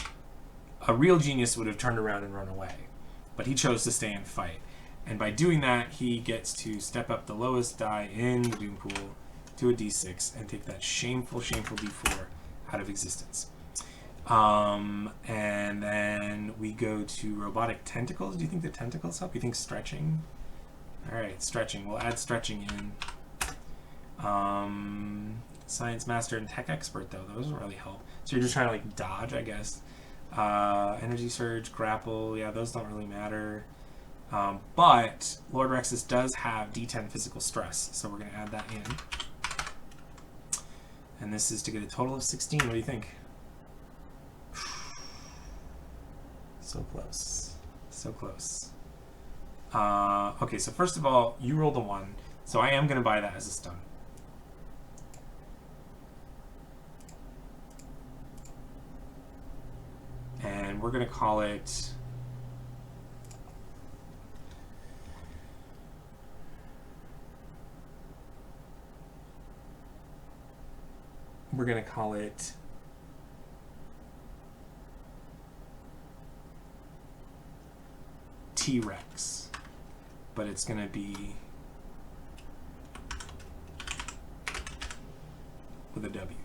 a real genius would have turned around and run away. But he chose to stay and fight. And by doing that, he gets to step up the lowest die in the Doom pool to a D6 and take that shameful, shameful D4 out of existence. And then we go to Robotic Tentacles. Do you think the tentacles help? You think stretching? Alright, stretching. We'll add stretching in. Science Master and Tech Expert, though. Those don't really help. So you're just trying to, like, dodge, I guess. Energy Surge, Grapple. Yeah, those don't really matter. But Lord Rexus does have D10 physical stress, so we're going to add that in. And this is to get a total of 16. What do you think? So close. So close. Okay, so first of all, you rolled a 1, so I am going to buy that as a stun. And we're going to call it... We're going to call it T-Rex, but it's going to be with a W.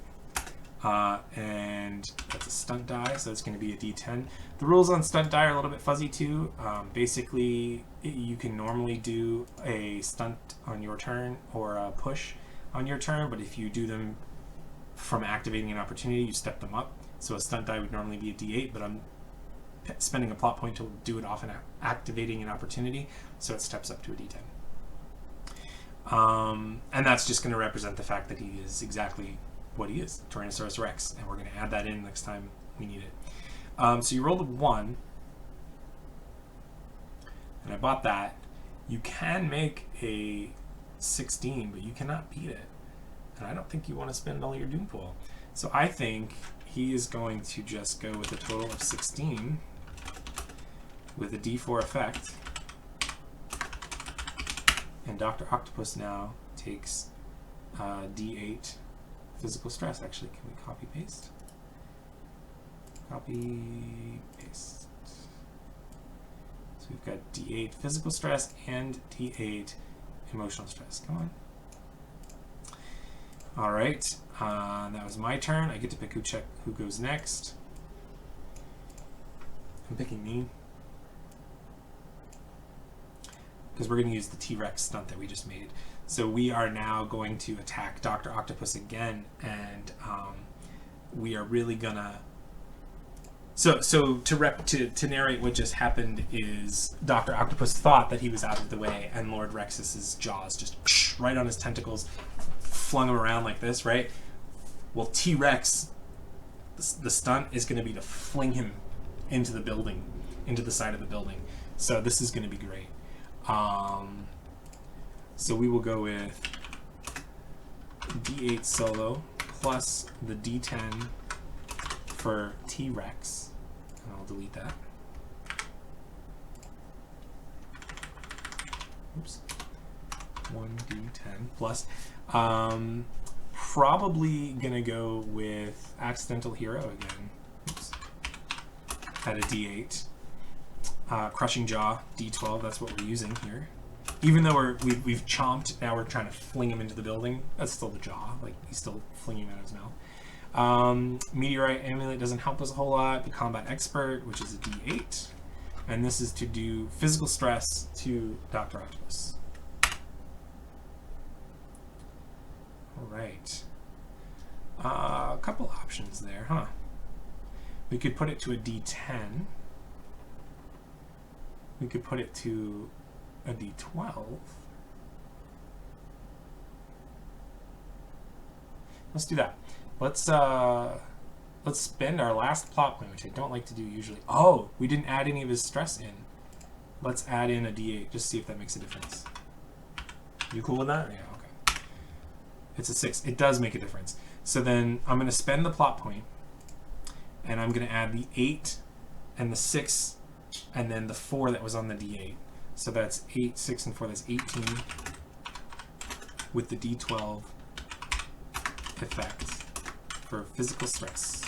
And that's a stunt die, so it's going to be a D10. The rules on stunt die are a little bit fuzzy too. Basically, you can normally do a stunt on your turn or a push on your turn, but if you do them from activating an opportunity, you step them up. So a stunt die would normally be a D8, but I'm spending a plot point to do it off and activating an opportunity, so it steps up to a D10. And that's just going to represent the fact that he is exactly what he is, Tyrannosaurus Rex, and we're going to add that in next time we need it. So you rolled a 1, and I bought that. You can make a 16, but you cannot beat it. And I don't think you want to spend all your Doom Pool. So I think he is going to just go with a total of 16 with a D4 effect. And Dr. Octopus now takes D8 physical stress. Actually, can we copy paste? Copy paste. So we've got D8 physical stress and D8 emotional stress. Come on. All right, that was my turn. I get to pick who goes next. I'm picking me, because we're going to use the T-Rex stunt that we just made. So we are now going to attack Dr. Octopus again, and we are really gonna. So to narrate what just happened is Dr. Octopus thought that he was out of the way, and Lord Rexus's jaws just right on his tentacles, flung him around like this, right? Well, T-Rex, the stunt is going to be to fling him into the building, into the side of the building. So this is going to be great. So we will go with D8 solo plus the D10 for T-Rex. And I'll delete that. Oops. 1D10 plus. Probably gonna go with Accidental Hero again. Oops. At a D8. Crushing Jaw, D12, that's what we're using here. Even though we've chomped, now we're trying to fling him into the building. That's still the jaw, like he's still flinging him out of his mouth. Meteorite Amulet doesn't help us a whole lot. The Combat Expert, which is a D8. And this is to do physical stress to Dr. Octopus. Alright. A couple options there, huh? We could put it to a D10. We could put it to a D12. Let's do that. Let's spend our last plot point, which I don't like to do usually. Oh, we didn't add any of his stress in. Let's add in a D8, just see if that makes a difference. You cool with that? Yeah, okay. It's a 6. It does make a difference. So then I'm going to spend the plot point, and I'm going to add the 8 and the 6, and then the 4 that was on the D8. So that's 8, 6, and 4. That's 18 with the D12 effect for physical stress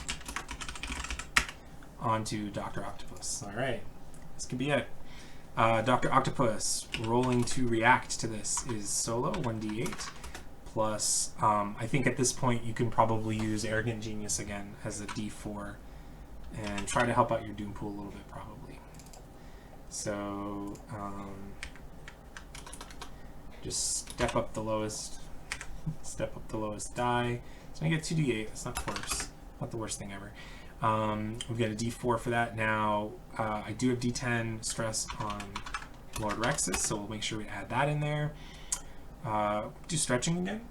onto Dr. Octopus. All right, this could be it. Dr. Octopus rolling to react to this is solo, 1d8, plus, I think at this point you can probably use Arrogant Genius again as a d4 and try to help out your Doom Pool a little bit, probably. So, just step up the lowest die. So I get 2d8, that's not worse. Not the worst thing ever. We've got a d4 for that. Now, I do have d10 stress on Lord Rexus, so we'll make sure we add that in there. Do stretching again.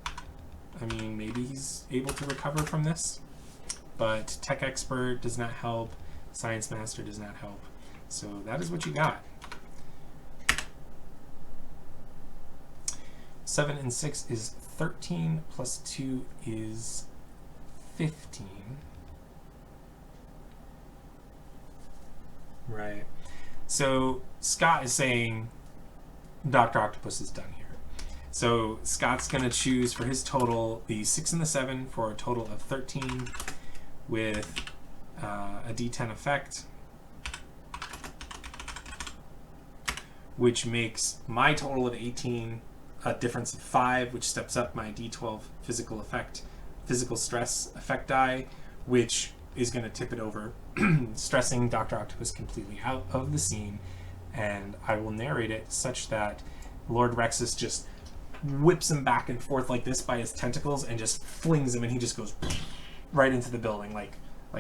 I mean, maybe he's able to recover from this, but Tech Expert does not help. Science Master does not help. So that is what you got. 7 and 6 is 13, plus 2 is 15. Right. So Scott is saying Dr. Octopus is done here. So Scott's going to choose for his total the 6 and the 7 for a total of 13 with a D10 effect, which makes my total of 18 a difference of 5, which steps up my D12 physical stress effect die, which is going to tip it over, stressing Dr. Octopus completely out of the scene, and I will narrate it such that Lord Rexus just whips him back and forth like this by his tentacles and just flings him, and he just goes right into the building, like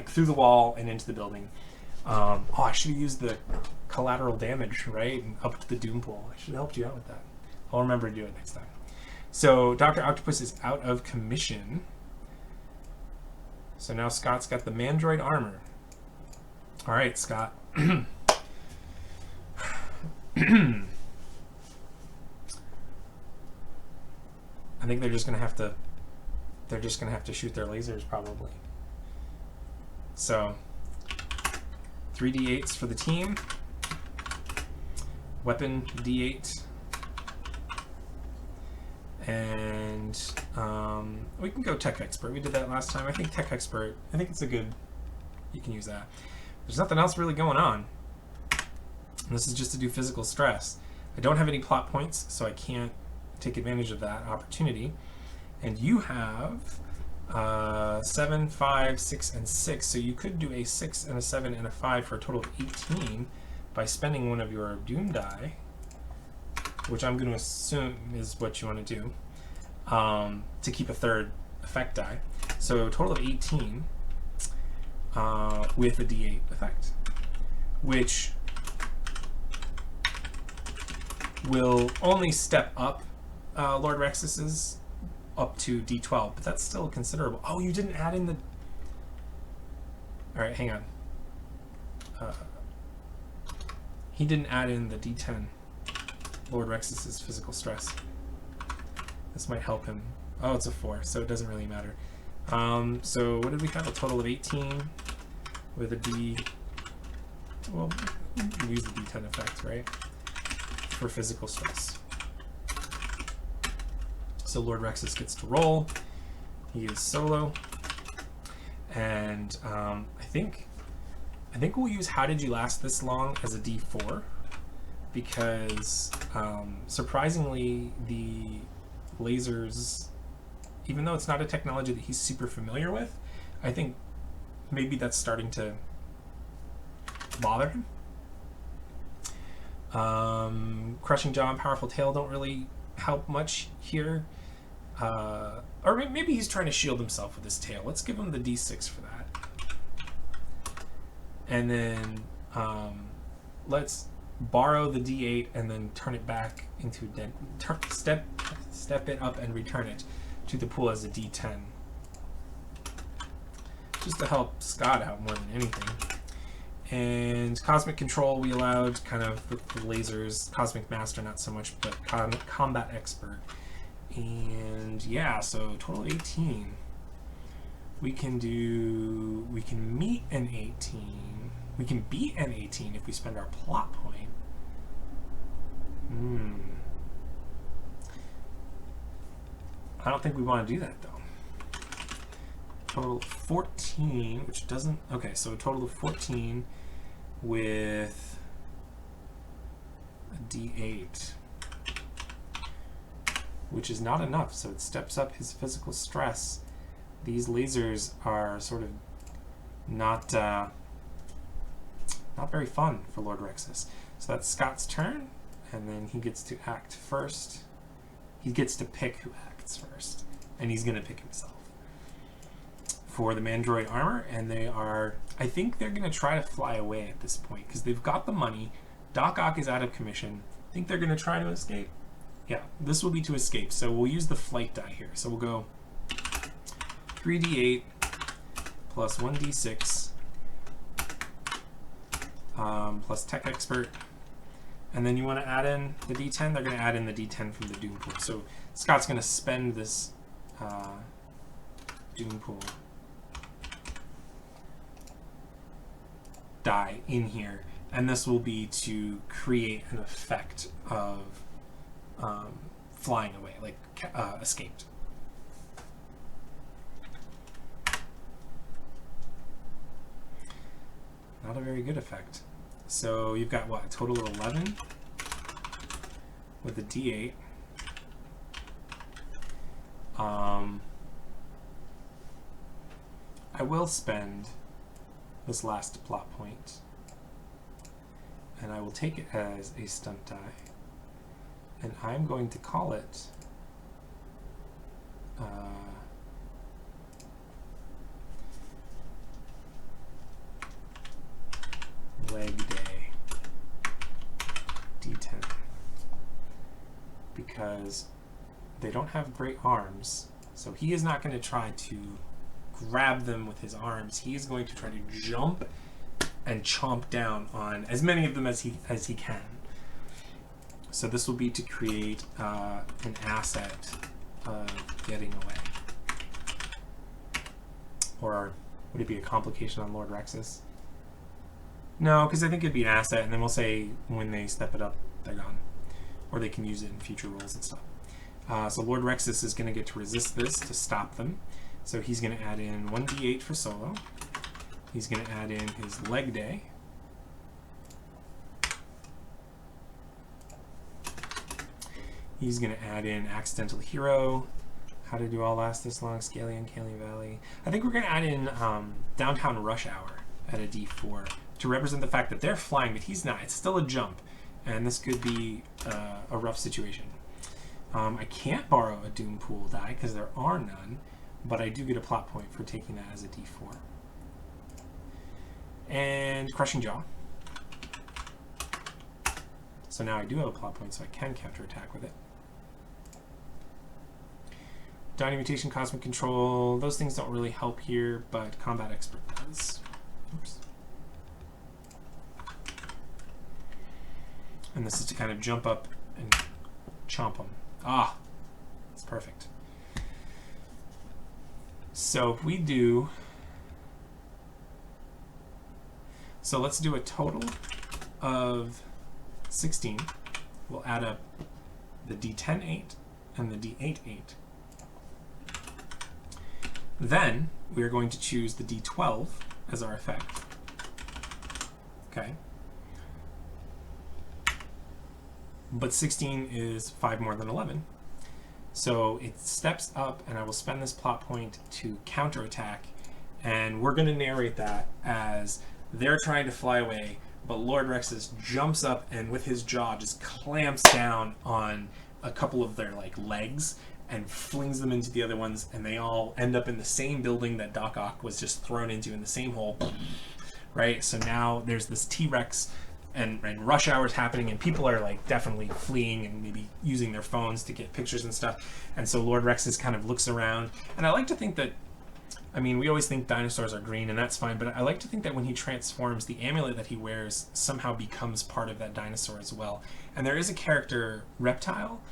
through the wall and into the building. Oh, I should have used the Collateral Damage, right? And up to the Doom Pool. I should have helped you out with that. I'll remember to do it next time. So Dr. Octopus is out of commission. So now Scott's got the Mandroid armor. All right, Scott. I think they're just gonna have to shoot their lasers probably. So 3d8s for the team. Weapon d8. And we can go Tech Expert. We did that last time. I think Tech Expert, I think it's a good, you can use that. There's nothing else really going on. And this is just to do physical stress. I don't have any plot points, so I can't take advantage of that opportunity. And you have 7, 5, 6, and 6. So you could do a 6 and a 7 and a 5 for a total of 18 by spending one of your Doom die, which I'm going to assume is what you want to do, to keep a third effect die. So a total of 18 with a d8 effect, which will only step up Lord Rexus's up to d12, but that's still considerable. Oh, you didn't add in the... All right, hang on. He didn't add in the d10. Lord Rexus's physical stress. This might help him. Oh, it's a 4, so it doesn't really matter. So what did we have? A total of 18 with a d... Well, we can use the d10 effect, right? For physical stress. So Lord Rexus gets to roll. He is solo. And I think we'll use How Did You Last This Long as a d4. Because surprisingly, the lasers, even though it's not a technology that he's super familiar with, I think maybe that's starting to bother him. Crushing Jaw and Powerful Tail don't really help much here. Or maybe he's trying to shield himself with his tail. Let's give him the d6 for that. And then let's borrow the d8 and then turn it back into step it up and return it to the pool as a d10, just to help Scott out more than anything. And Cosmic Control we allowed, kind of with the lasers. Cosmic Master not so much, but Combat Expert. And yeah, so total 18. We can meet an 18. We can beat an 18 if we spend our plot point. I don't think we want to do that though. Total of 14, which doesn't... Okay, so a total of 14 with a d8, which is not enough, so it steps up his physical stress. These lasers are sort of not very fun for Lord Rexus. So that's Scott's turn, and then he gets to act first. He gets to pick who acts first, and he's going to pick himself for the Mandroid armor, and they are... I think they're going to try to fly away at this point, because they've got the money. Doc Ock is out of commission. I think they're going to try to escape. Yeah, this will be to escape, so we'll use the flight die here. So we'll go 3d8 plus 1d6 plus Tech Expert. And then you want to add in the d10? They're going to add in the d10 from the Doom Pool. So Scott's going to spend this Doom Pool die in here. And this will be to create an effect of flying away, like escaped. Not a very good effect. So you've got what, a total of 11 with a d8. I will spend this last plot point, and I will take it as a stunt die, and I'm going to call it leg day d10, because they don't have great arms, so he is not going to try to grab them with his arms. He is going to try to jump and chomp down on as many of them as he can. So this will be to create an asset of getting away. Or would it be a complication on Lord Rexus? No, because I think it'd be an asset, and then we'll say when they step it up, they're gone. Or they can use it in future rolls and stuff. So Lord Rexus is going to get to resist this to stop them. So he's going to add in 1d8 for solo. He's going to add in his leg day. He's going to add in accidental hero. How to do all last this long? Scaly Uncanny Valley. I think we're going to add in downtown rush hour at a d4 to represent the fact that they're flying, but he's not. It's still a jump, and this could be a rough situation. I can't borrow a Doom Pool die because there are none, but I do get a plot point for taking that as a d4. And Crushing Jaw. So now I do have a plot point, so I can counterattack with it. Dining Mutation, Cosmic Control, those things don't really help here, but Combat Expert does. Oops. And this is to kind of jump up and chomp them. Ah, it's perfect. So if we do, so let's do a total of 16. We'll add up the D10 8 and the D8 8. Then we are going to choose the D12 as our effect. Okay. But 16 is 5 more than 11. So it steps up, and I will spend this plot point to counterattack. And we're going to narrate that as they're trying to fly away, but Lord Rexus jumps up and with his jaw just clamps down on a couple of their legs and flings them into the other ones, and they all end up in the same building that Doc Ock was just thrown into, in the same hole, right? So now there's this T-Rex and rush hours happening, and people are definitely fleeing and maybe using their phones to get pictures and stuff. And so Lord Rexus kind of looks around, and I like to think that, I mean, we always think dinosaurs are green, and that's fine, but I like to think that when he transforms, the amulet that he wears somehow becomes part of that dinosaur as well. And there is a character, Reptile,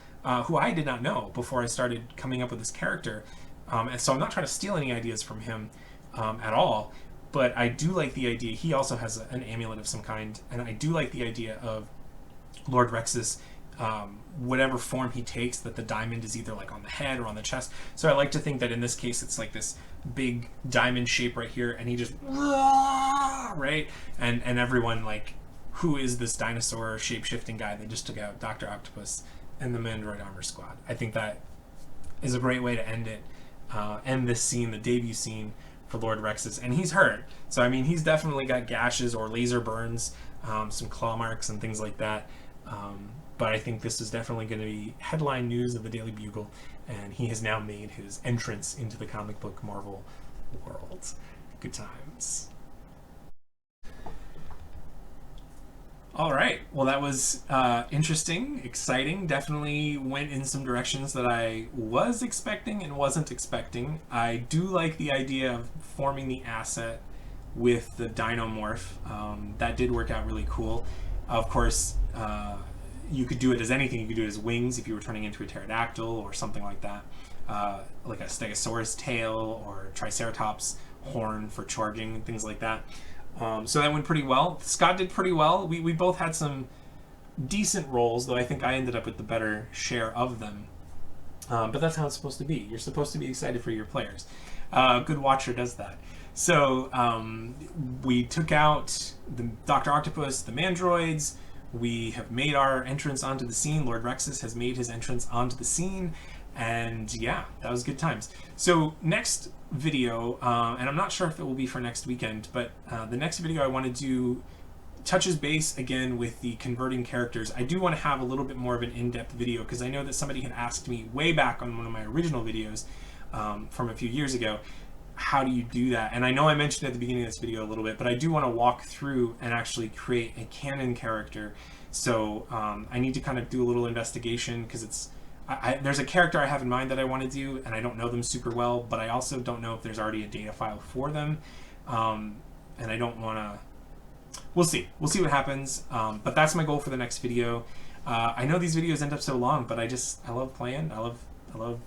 who I did not know before I started coming up with this character. And so I'm not trying to steal any ideas from him at all, but I do like the idea. He also has an amulet of some kind, and I do like the idea of Lord Rexus, whatever form he takes, that the diamond is either on the head or on the chest. So I like to think that in this case it's this big diamond shape right here, and he just right, and everyone who is this dinosaur shape-shifting guy that just took out Dr. Octopus and the Mandroid Armor Squad. I think that is a great way to end it, end this scene, the debut scene for Lord Rexus. And he's hurt, so I mean, he's definitely got gashes or laser burns, some claw marks and things like that. But I think this is definitely going to be headline news of the Daily Bugle, and he has now made his entrance into the comic book Marvel world. Good times. All right, well, that was interesting, exciting, definitely went in some directions that I was expecting and wasn't expecting. I do like the idea of forming the asset with the Dinomorph. That did work out really cool. Of course, you could do it as anything. You could do it as wings if you were turning into a pterodactyl or something like that, like a Stegosaurus tail or Triceratops horn for charging and things like that. So that went pretty well. Scott did pretty well. We both had some decent rolls, though I think I ended up with the better share of them. But that's how it's supposed to be. You're supposed to be excited for your players. A good watcher does that. So we took out the Dr. Octopus, the Mandroids. We have made our entrance onto the scene. Lord Rexus has made his entrance onto the scene. And yeah, that was good times. So next video, and I'm not sure if it will be for next weekend, but the next video I want to do touches base again with the converting characters. I do want to have a little bit more of an in-depth video, because I know that somebody had asked me way back on one of my original videos from a few years ago, how do you do that? And I know I mentioned at the beginning of this video a little bit, but I do want to walk through and actually create a canon character. So I need to kind of do a little investigation, because it's there's a character I have in mind that I want to do, and I don't know them super well, but I also don't know if there's already a data file for them, and I don't want to. We'll see what happens, but that's my goal for the next video. I know these videos end up so long, but I love playing. I love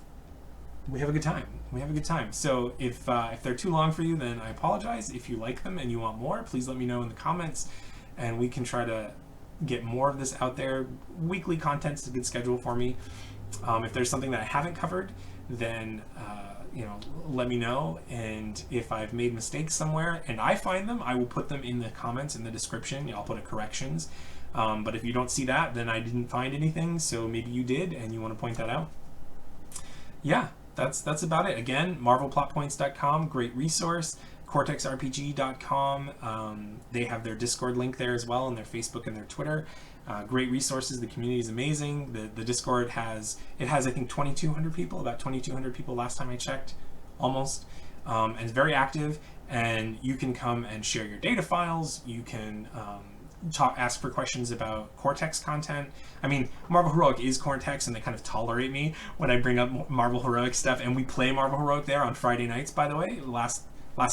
we have a good time. So if they're too long for you, then I apologize. If you like them and you want more, please let me know in the comments, and we can try to get more of this out there. Weekly content's a good schedule for me. If there's something that I haven't covered, then let me know, and if I've made mistakes somewhere and I find them, I will put them in the comments, in the description. I'll put corrections, but if you don't see that, then I didn't find anything, so maybe you did and you want to point that out. Yeah, that's about it. Again, marvelplotpoints.com, great resource. cortexrpg.com, they have their Discord link there as well, and their Facebook and their Twitter. Great resources. The community is amazing. The Discord has I think 2,200 people, about 2,200 people last time I checked, almost, and it's very active. And you can come and share your data files. You can ask for questions about Cortex content. I mean, Marvel Heroic is Cortex, and they kind of tolerate me when I bring up Marvel Heroic stuff. And we play Marvel Heroic there on Friday nights, by the way, last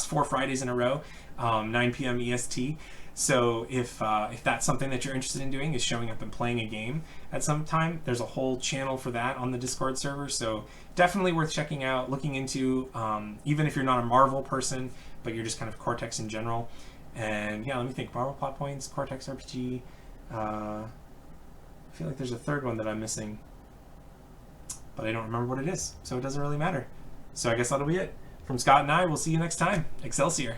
4 Fridays in a row, 9 p.m. EST. So if that's something that you're interested in doing, is showing up and playing a game at some time, there's a whole channel for that on the Discord server. So definitely worth checking out, looking into, even if you're not a Marvel person, but you're just kind of Cortex in general. And yeah, let me think. Marvel Plot Points, Cortex RPG. I feel like there's a third one that I'm missing, but I don't remember what it is, so it doesn't really matter. So I guess that'll be it. From Scott and I, we'll see you next time. Excelsior.